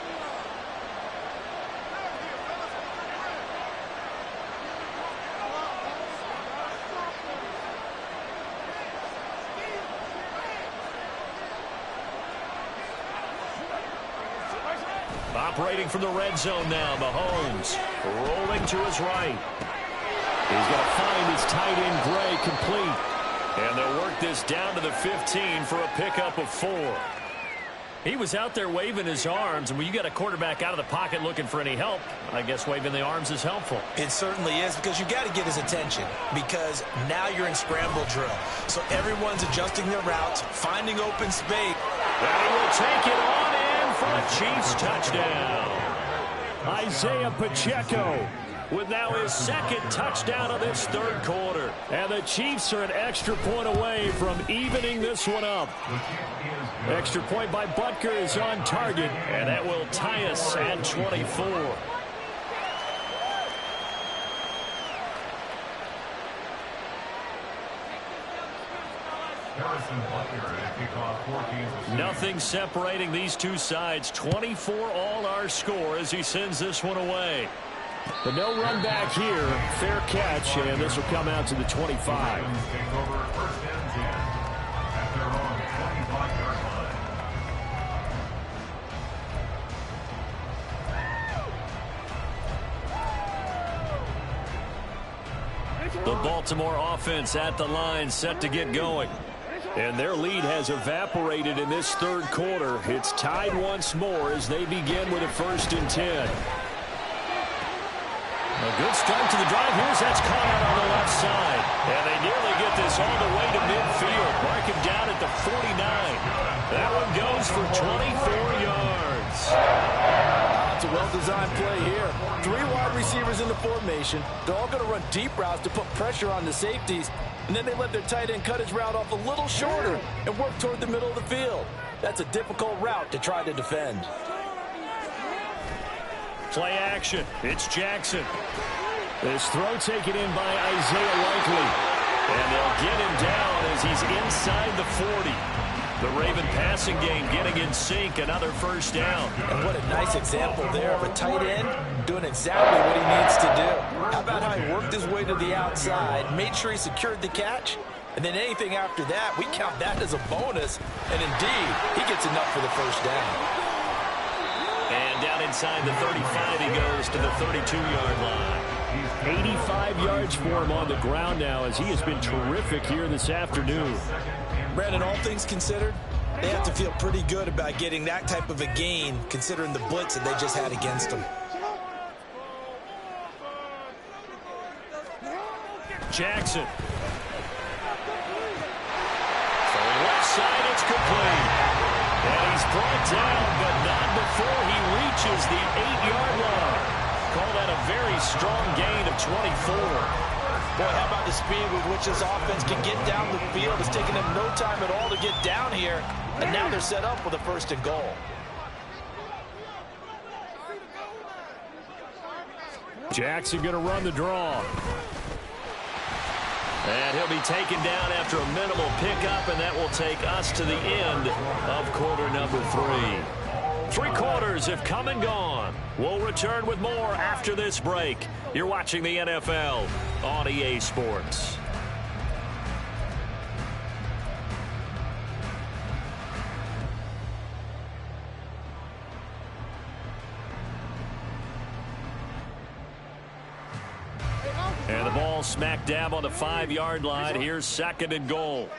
Operating from the red zone now, Mahomes rolling to his right. He's going to find his tight end Gray complete. And they'll work this down to the 15 for a pickup of 4. He was out there waving his arms, and when you got a quarterback out of the pocket looking for any help, I guess waving the arms is helpful. It certainly is, because you got to get his attention, because now you're in scramble drill. So everyone's adjusting their routes, finding open space. And he will take it on in for a Chiefs touchdown. Isaiah Pacheco with now his second touchdown of this third quarter. And the Chiefs are an extra point away from evening this one up. Extra point by Butker is on target, and that will tie us at 24. Nothing separating these two sides. 24 all our score as he sends this one away. But no run back here. Fair catch, and this will come out to the 25. The Baltimore offense at the line, set to get going. And their lead has evaporated in this third quarter. It's tied once more as they begin with a 1st and 10. A good start to the drive. Here's that's caught out on the left side. And they nearly get this all the way to midfield. Mark him down at the 49. That one goes for 24 yards. It's a well-designed play here. 3 wide receivers in the formation. They're all going to run deep routes to put pressure on the safeties. And then they let their tight end cut his route off a little shorter and work toward the middle of the field. That's a difficult route to try to defend. Play action. It's Jackson. This throw taken in by Isaiah Likely. And they'll get him down as he's inside the 40. The Raven passing game getting in sync. Another 1st down. And what a nice example there of a tight end doing exactly what he needs to do. How about how he worked his way to the outside, made sure he secured the catch, and then anything after that, we count that as a bonus. And indeed, he gets enough for the 1st down. And down inside the 35, he goes to the 32-yard line. 85 yards for him on the ground now as he has been terrific here this afternoon. Brandon, all things considered, they have to feel pretty good about getting that type of a gain considering the blitz that they just had against them. Jackson. From the left side, it's complete. And he's brought down, but not before he reaches the 8-yard line. Call that a very strong gain of 24. Boy, how about the speed with which this offense can get down the field? It's taken them no time at all to get down here, and now they're set up with a 1st and goal. Jackson going to run the draw. And he'll be taken down after a minimal pickup, and that will take us to the end of quarter number 3. 3 quarters have come and gone. We'll return with more after this break. You're watching the NFL on EA Sports. And the ball smack dab on the 5-yard line. Here's 2nd and goal.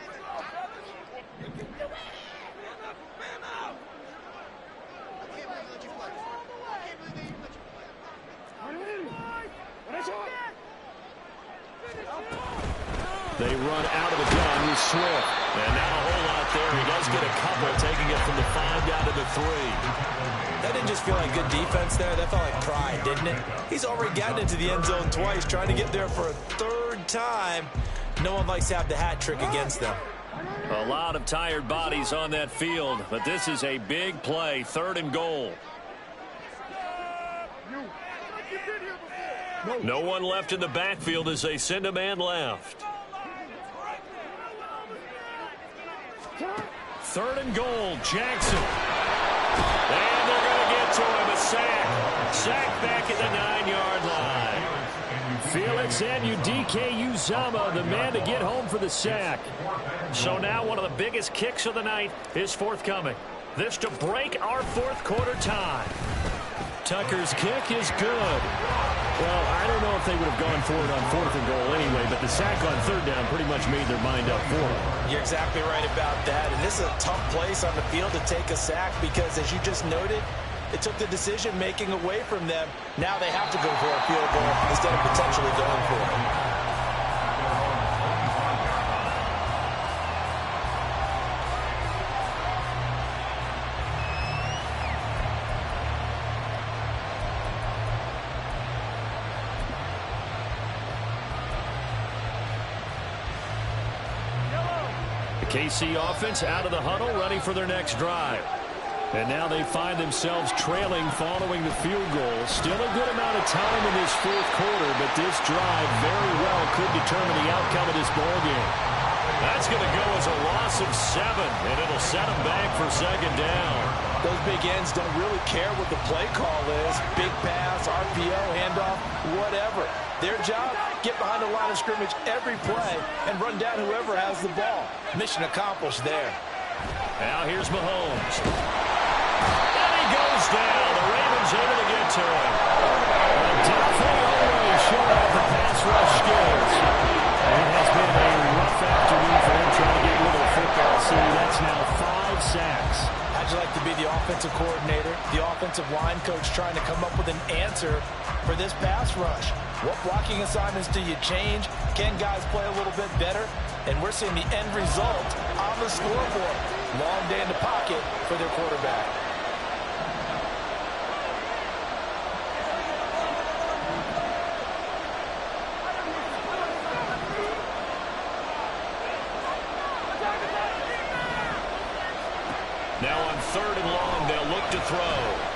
They run out of the gun with Swift. And not a whole lot there. He does get a couple, taking it from the 5 down to the 3. That didn't just feel like good defense there. That felt like pride, didn't it? He's already gotten into the end zone twice, trying to get there for a 3rd time. No one likes to have the hat trick against them. A lot of tired bodies on that field, but this is a big play. 3rd and goal. No one left in the backfield as they send a man left. 3rd and goal, Jackson. And they're going to get to him, a sack. Sack back at the 9-yard line. Felix Anudike-Uzomah, the man to get home for the sack. So now one of the biggest kicks of the night is forthcoming. This to break our 4th quarter tie. Tucker's kick is good. Well, I don't know if they would have gone for it on 4th and goal anyway, but the sack on 3rd down pretty much made their mind up for it. You're exactly right about that. And this is a tough place on the field to take a sack because, as you just noted, it took the decision-making away from them. Now they have to go for a field goal instead of potentially going for it. KC offense out of the huddle, ready for their next drive. And now they find themselves trailing following the field goal. Still a good amount of time in this 4th quarter, but this drive very well could determine the outcome of this ballgame. That's going to go as a loss of 7, and it'll set them back for 2nd down. Those big ends don't really care what the play call is. Big pass, RPO, handoff, whatever. Their job, get behind the line of scrimmage every play and run down whoever has the ball. Mission accomplished there. Now here's Mahomes. And he goes down. The Ravens able to get to him. Definitely always showing off the pass rush skills. It has been a rough afternoon for him trying to get a little football. See, that's now 5 sacks. How'd you like to be the offensive coordinator, the offensive line coach trying to come up with an answer for this pass rush? What blocking assignments do you change? Can guys play a little bit better? And we're seeing the end result on the scoreboard. Long day in the pocket for their quarterback. Now on 3rd and long, they'll look to throw.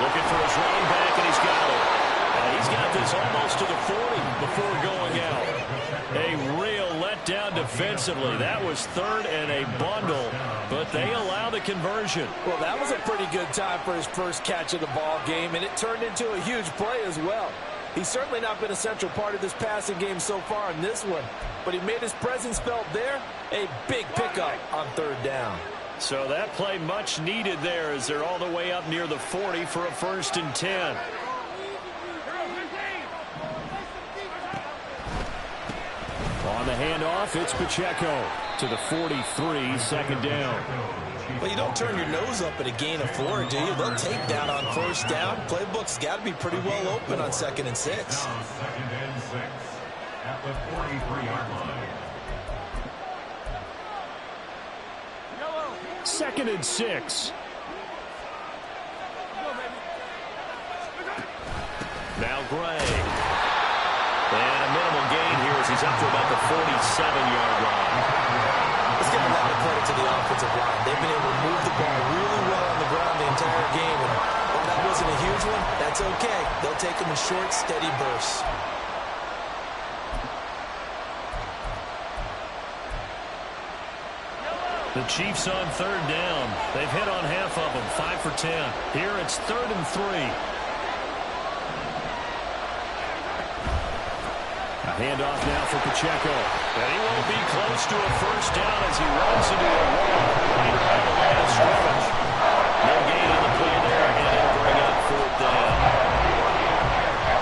Looking for his running back, and he's got it. And he's got this almost to the 40 before going out. A real letdown defensively. That was 3rd and a bundle, but they allow the conversion. Well, that was a pretty good time for his first catch of the ball game, and it turned into a huge play as well. He's certainly not been a central part of this passing game so far in this one, but he made his presence felt there. A big pickup on 3rd down. So that play much needed there as they're all the way up near the 40 for a 1st and 10. On the handoff, it's Pacheco to the 43, 2nd down. Well, you don't turn your nose up at a gain of 4, do you? They'll take that on 1st down. Playbook's got to be pretty well open on 2nd and 6. 2nd and 6 at the 43-yard line. 2nd and 6. Now Gray. And a minimal gain here as he's up to about the 47-yard line. Let's give a lot of credit to the offensive line. They've been able to move the ball really well on the ground the entire game. And while that wasn't a huge one, that's okay. They'll take them in short, steady bursts. The Chiefs on 3rd down. They've hit on half of them, 5 for 10. Here it's 3rd and 3. A handoff now for Pacheco. And he won't be close to a 1st down as he runs into a wall right around the line of scrimmage. No gain on the play there, and it'll bring up 4th down.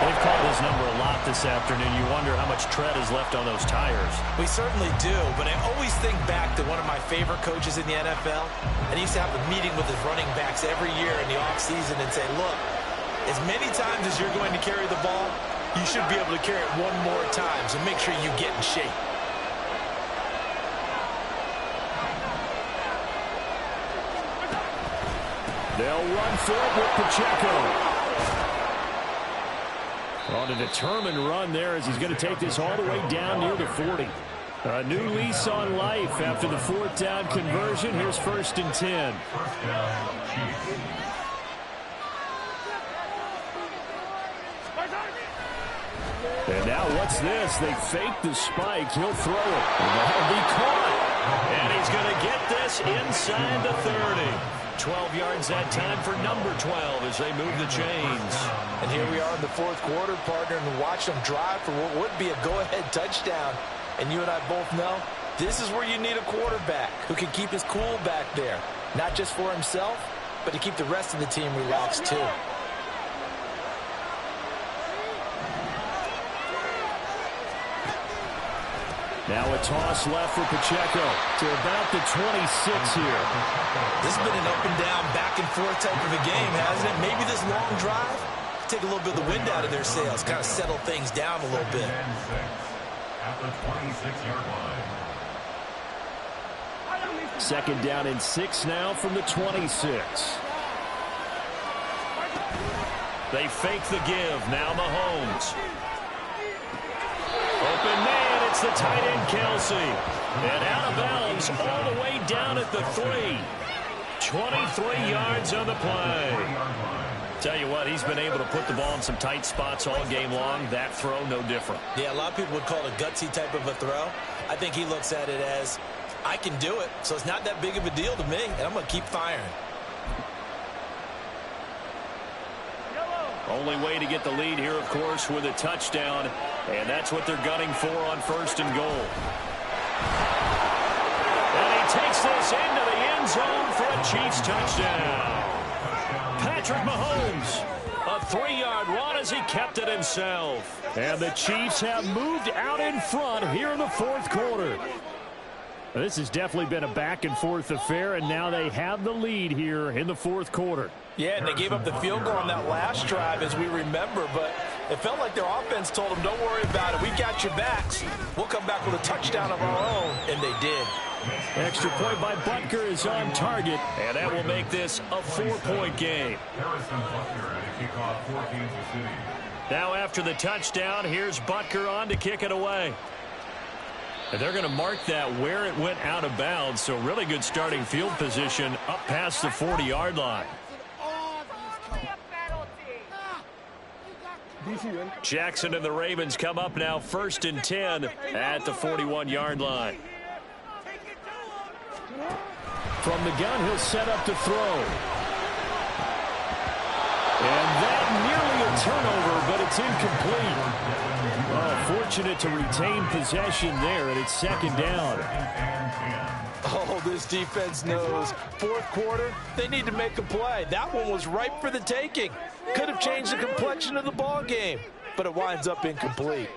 They've called his number a lot this afternoon. You wonder how much tread is left on those tires. We certainly do, but I always think back to one of my favorite coaches in the NFL, and he used to have a meeting with his running backs every year in the offseason and say, look, as many times as you're going to carry the ball, you should be able to carry it one more time, so make sure you get in shape. They'll run for it with Pacheco. On a determined run there as he's going to take this all the way down near the 40. A new lease on life after the 4th down conversion. Here's 1st and 10. 1st down, Chiefs. And now what's this? They fake the spike. He'll throw it. And that'll be caught. And he's going to get this inside the 30. 12 yards that time for number 12 as they move the chains. And here we are in the 4th quarter, partner, and watch them drive for what would be a go-ahead touchdown. And you and I both know this is where you need a quarterback who can keep his cool back there, not just for himself, but to keep the rest of the team relaxed too. Now a toss left for Pacheco to about the 26 here. This has been an up and down, back and forth type of a game, hasn't it? Maybe this long drive, take a little bit of the wind out of their sails, kind of settle things down a little bit. At the 26-yard line. Second down and 6 now from the 26. They fake the give. Now Mahomes. Open man, it's the tight end Kelsey. And out of bounds all the way down at the 3. 23 yards on the play. Tell you what, he's been able to put the ball in some tight spots all game long. That throw, no different. Yeah, a lot of people would call it a gutsy type of a throw. I think he looks at it as, I can do it, so it's not that big of a deal to me, and I'm going to keep firing. Only way to get the lead here, of course, with a touchdown, and that's what they're gunning for on 1st and goal. And he takes this into the end zone for a Chiefs touchdown. Patrick Mahomes, a 3-yard run as he kept it himself. And the Chiefs have moved out in front here in the 4th quarter. This has definitely been a back-and-forth affair, and now they have the lead here in the 4th quarter. Yeah, and they gave up the field goal on that last drive, as we remember, but it felt like their offense told them, don't worry about it. We got your backs. We'll come back with a touchdown of our own, and they did. Extra point by Butker is on target, and that will make this a 4-point game. Harrison Butker at a kickoff for Kansas City. Now after the touchdown, here's Butker on to kick it away. And they're going to mark that where it went out of bounds, so really good starting field position up past the 40-yard line. Jackson and the Ravens come up now 1st and 10 at the 41-yard line. From the gun, he'll set up to throw. And that nearly a turnover, but it's incomplete. Fortunate to retain possession there, and it's 2nd down. Oh, this defense knows. 4th quarter, they need to make a play. That one was ripe for the taking. Could have changed the complexion of the ball game, but it winds up incomplete.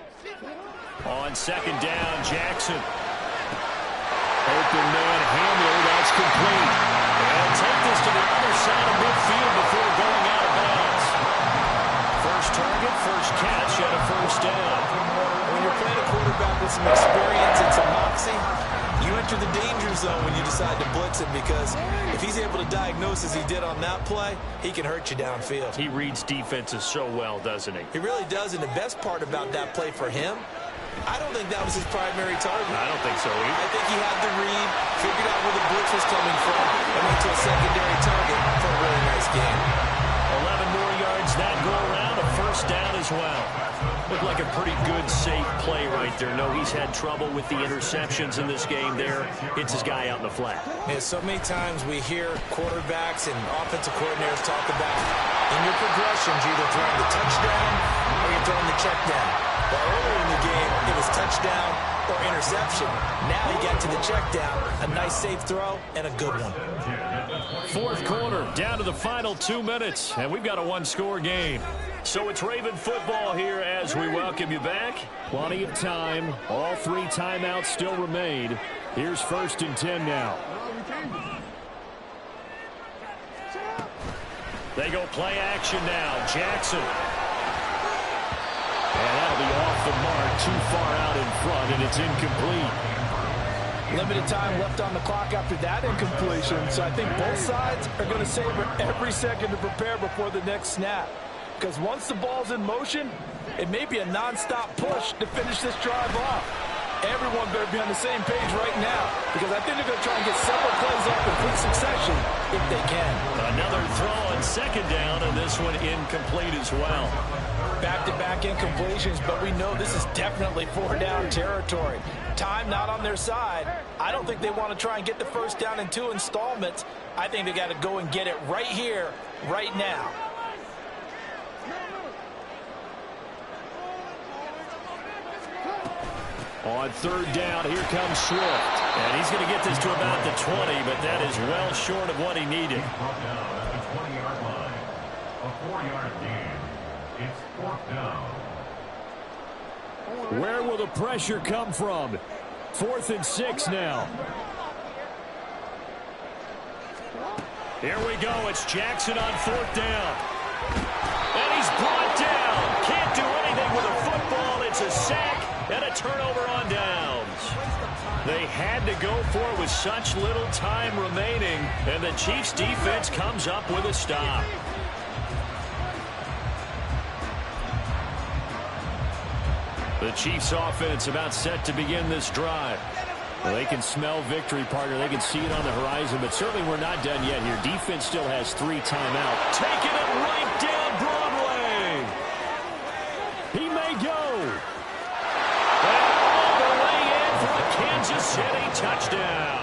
On 2nd down, Jackson. Open man, Hamler, that's complete. And take this to the other side of midfield before going out of bounds. First target, first catch, and a 1st down. When you're playing a quarterback with some experience and some moxie, you enter the danger zone when you decide to blitz him, because if he's able to diagnose as he did on that play, he can hurt you downfield. He reads defenses so well, doesn't he? He really does, and the best part about that play for him, I don't think that was his primary target. I don't think so either. I think he had the read, figured out where the blitz was coming from, and went to a secondary target for a really nice game. 11 more yards that go around, a 1st down as well. Looked like a pretty good, safe play right there. No, he's had trouble with the interceptions in this game there. Hits his guy out in the flat. Yeah, so many times we hear quarterbacks and offensive coordinators talk about in your progressions, you're either throwing the touchdown or you're throwing the check down. Well, earlier in the game, it was touchdown or interception. Now he got to the check down. A nice, safe throw and a good one. 4th quarter, down to the final 2 minutes, and we've got a 1-score game. So it's Raven football here as we welcome you back. Plenty of time. All 3 timeouts still remain. Here's 1st and 10 now. They go play action now. Jackson. And that'll be off the mark, too far out in front, and it's incomplete. Limited time left on the clock after that incompletion, so I think both sides are going to savor every second to prepare before the next snap. Because once the ball's in motion, it may be a non-stop push to finish this drive off. Everyone better be on the same page right now, because I think they're going to try and get several plays off in quick succession if they can. Another throw on 2nd down, and this one incomplete as well. Back-to-back incompletions, but we know this is definitely 4-down territory. Time not on their side. I don't think they want to try and get the 1st down in 2 installments. I think they got to go and get it right here, right now. On 3rd down, here comes Swift. And he's going to get this to about the 20, but that is well short of what he needed. A 4-yard gain. It's 4th down. Where will the pressure come from? 4th and 6 now. Here we go. It's Jackson on 4th down. And he's brought down. Can't do anything with a football. It's a sack and a turnover on downs. They had to go for it with such little time remaining, and the Chiefs defense comes up with a stop. The Chiefs offense about set to begin this drive. Well, they can smell victory, partner. They can see it on the horizon, but certainly we're not done yet here. Defense still has 3 timeouts. Taking it right down Broadway. He may go. And all the way in for a Kansas City touchdown.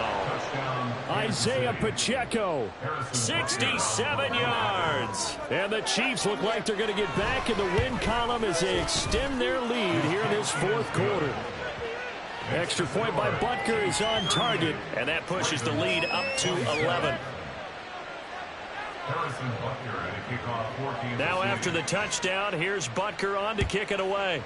Isaiah Pacheco, 67 yards. And the Chiefs look like they're going to get back in the win column as they extend their lead here in this 4th quarter. Extra point by Butker is on target, and that pushes the lead up to 11. Now after the touchdown, here's Butker on to kick it away.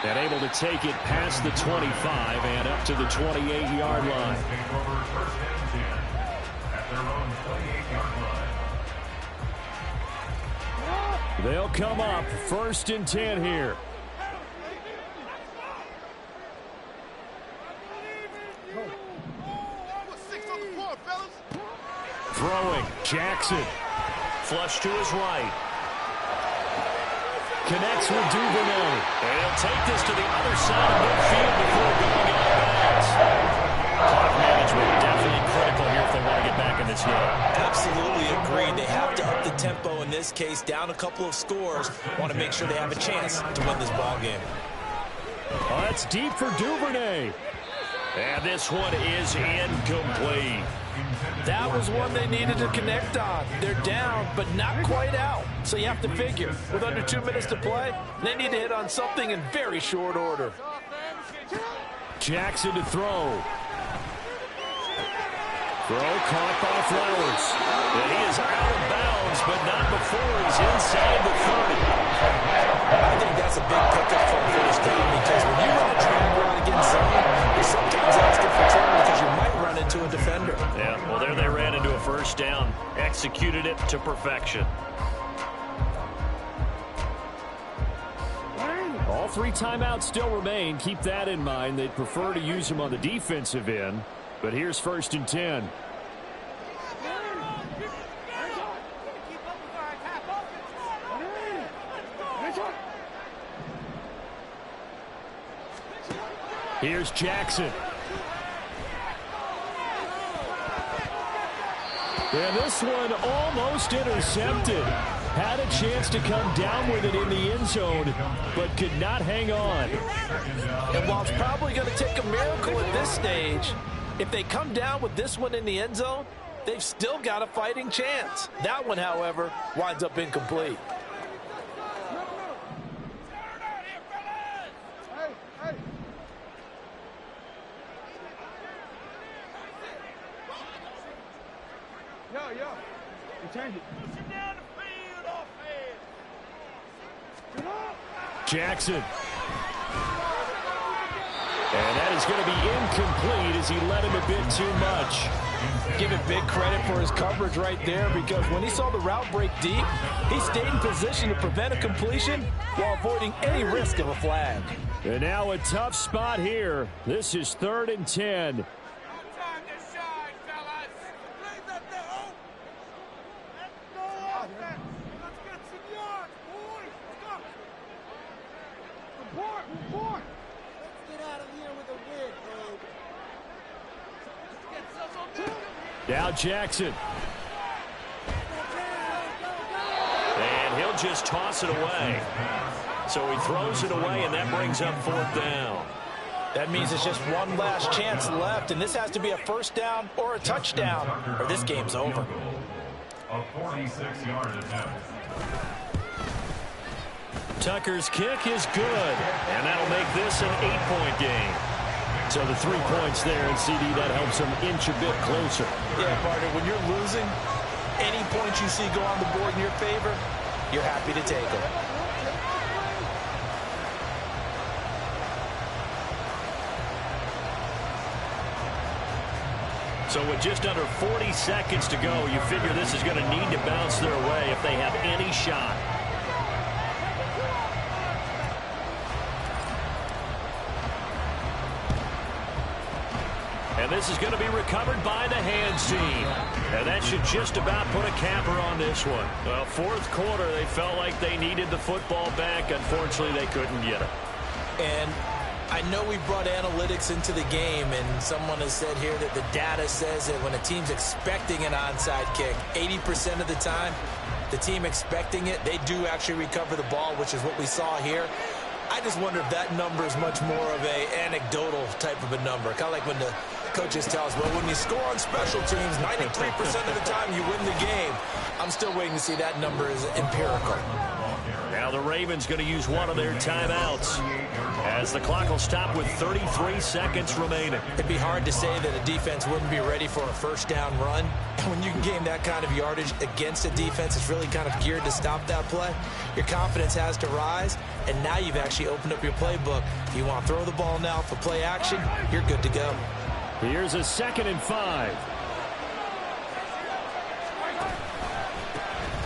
And able to take it past the 25 and up to the 28-yard line. They'll come up 1st and 10 here. Throwing, Jackson. Flush to his right. Connects with Duvernay. And he'll take this to the other side of midfield before going out of bounds. Clock management definitely critical here if they want to get back in this game. Absolutely agreed. They have to up the tempo in this case, down a couple of scores. Want to make sure they have a chance to win this ball game. Oh, that's deep for Duvernay. And this one is incomplete. That was one they needed to connect on. They're down, but not quite out. So you have to figure, with under 2 minutes to play, they need to hit on something in very short order. Jackson to throw. Throw caught by Flowers. And he is out of bounds, but not before he's inside the 30. I think that's a big pickup for first down, because when you run a drag run against someone, you're sometimes asking for trouble because you might run into a defender. Yeah, well, there they ran into a first down. Executed it to perfection. All 3 timeouts still remain. Keep that in mind. They'd prefer to use them on the defensive end. But here's 1st and 10. Here's Jackson. And this one almost intercepted. Had a chance to come down with it in the end zone, but could not hang on. And while it's probably going to take a miracle at this stage, if they come down with this one in the end zone, they've still got a fighting chance. That one, however, winds up incomplete. Jackson. And that is going to be incomplete as he led him a bit too much. Give it big credit for his coverage right there, because when he saw the route break deep, he stayed in position to prevent a completion while avoiding any risk of a flag. And now a tough spot here. This is 3rd and 10. Now Jackson. And he'll just toss it away. So he throws it away, and that brings up 4th down. That means it's just one last chance left, and this has to be a first down or a touchdown, or this game's over. A 46-yard attempt. Tucker's kick is good, and that'll make this an 8-point game. So the 3 points there, and CD, that helps them inch a bit closer. Yeah, partner, when you're losing, any points you see go on the board in your favor, you're happy to take them. So with just under 40 seconds to go, you figure this is going to need to bounce their way if they have any shot. And this is going to be recovered by the hands team. And that should just about put a capper on this one. Well, fourth quarter, they felt like they needed the football back. Unfortunately, they couldn't get it. And I know we brought analytics into the game, and someone has said here that the data says that when a team's expecting an onside kick, 80% of the time, the team expecting it, they do actually recover the ball, which is what we saw here. I just wonder if that number is much more of a anecdotal type of a number. Kind of like when the coaches tell us, well, when you score on special teams, 93% of the time you win the game. I'm still waiting to see that number is empirical. Now the Ravens going to use one of their timeouts as the clock will stop with 33 seconds remaining. It'd be hard to say that a defense wouldn't be ready for a first down run. When you can gain that kind of yardage against a defense, it's really kind of geared to stop that play. Your confidence has to rise, and now you've actually opened up your playbook. If you want to throw the ball now for play action, you're good to go. Here's a 2nd and 5.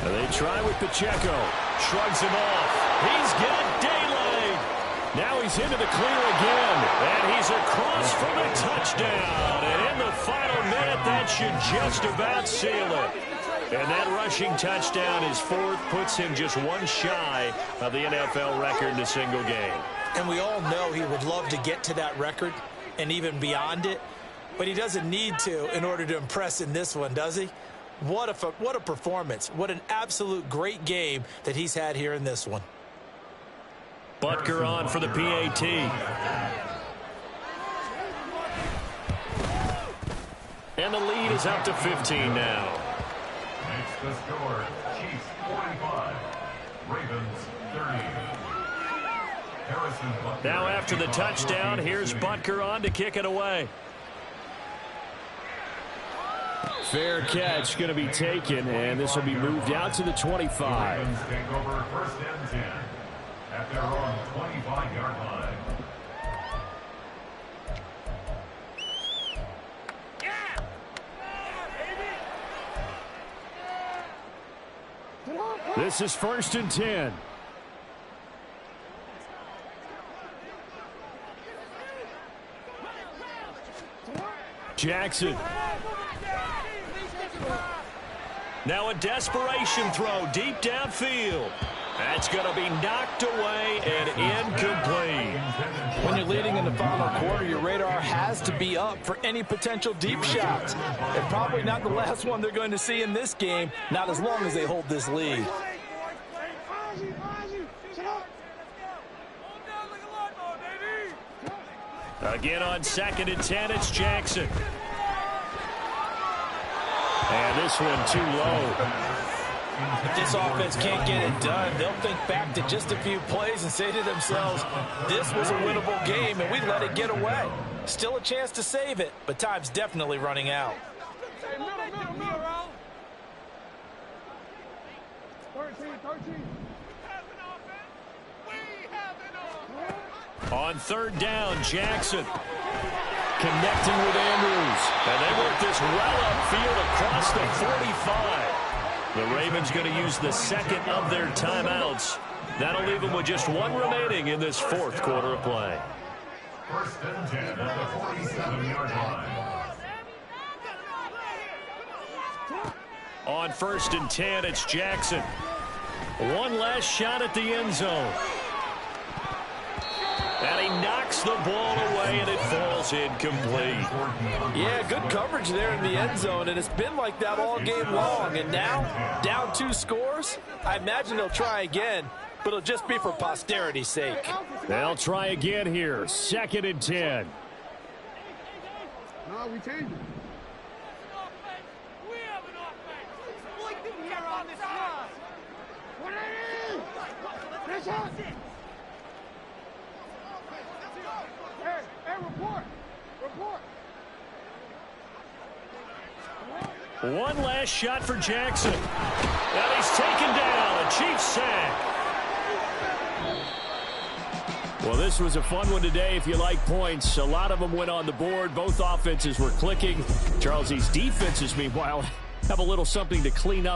And they try with Pacheco. Shrugs him off. He's got daylight. Now he's into the clear again. And he's across for the touchdown. And in the final minute, that should just about seal it. And that rushing touchdown, his fourth, puts him just one shy of the NFL record in a single game. And we all know he would love to get to that record and even beyond it. But he doesn't need to in order to impress in this one, does he? What a performance. What an absolute great game that he's had here in this one. Butker on for the PAT. And the lead is up to 15 now. Makes the score Chiefs 45, Ravens 30. Harrison Butker. Now after the touchdown, here's Butker on to kick it away. Fair catch going to be taken, and this will be moved out to the 25. Ravens take over 1st and 10 at their own 25-yard line. This is 1st and 10. Jackson. Now a desperation throw deep downfield. That's going to be knocked away and incomplete. When you're leading in the final quarter, your radar has to be up for any potential deep shots. And probably not the last one they're going to see in this game, not as long as they hold this lead. Again on 2nd and 10, it's Jackson. And this one too low. If this offense can't get it done, they'll think back to just a few plays and say to themselves, this was a winnable game and we let it get away. Still a chance to save it, but time's definitely running out. On 3rd down, Jackson connecting with Andrews. And they work this well upfield across the 45. The Ravens going to use the 2nd of their timeouts. That'll leave them with just one remaining in this 4th quarter of play. 1st and 10 at the 47-yard line. On 1st and 10, it's Jackson. One last shot at the end zone. And he knocks the ball away, and it falls incomplete. Yeah, good coverage there in the end zone, and it's been like that all game long. And now, down 2 scores, I imagine they'll try again, but it'll just be for posterity's sake. They'll try again here, 2nd and 10. No, we changed it. Hey, report. One last shot for Jackson. And he's taken down. A Chiefs sack. Well, this was a fun one today if you like points. A lot of them went on the board. Both offenses were clicking. Charles, these defenses, meanwhile, have a little something to clean up.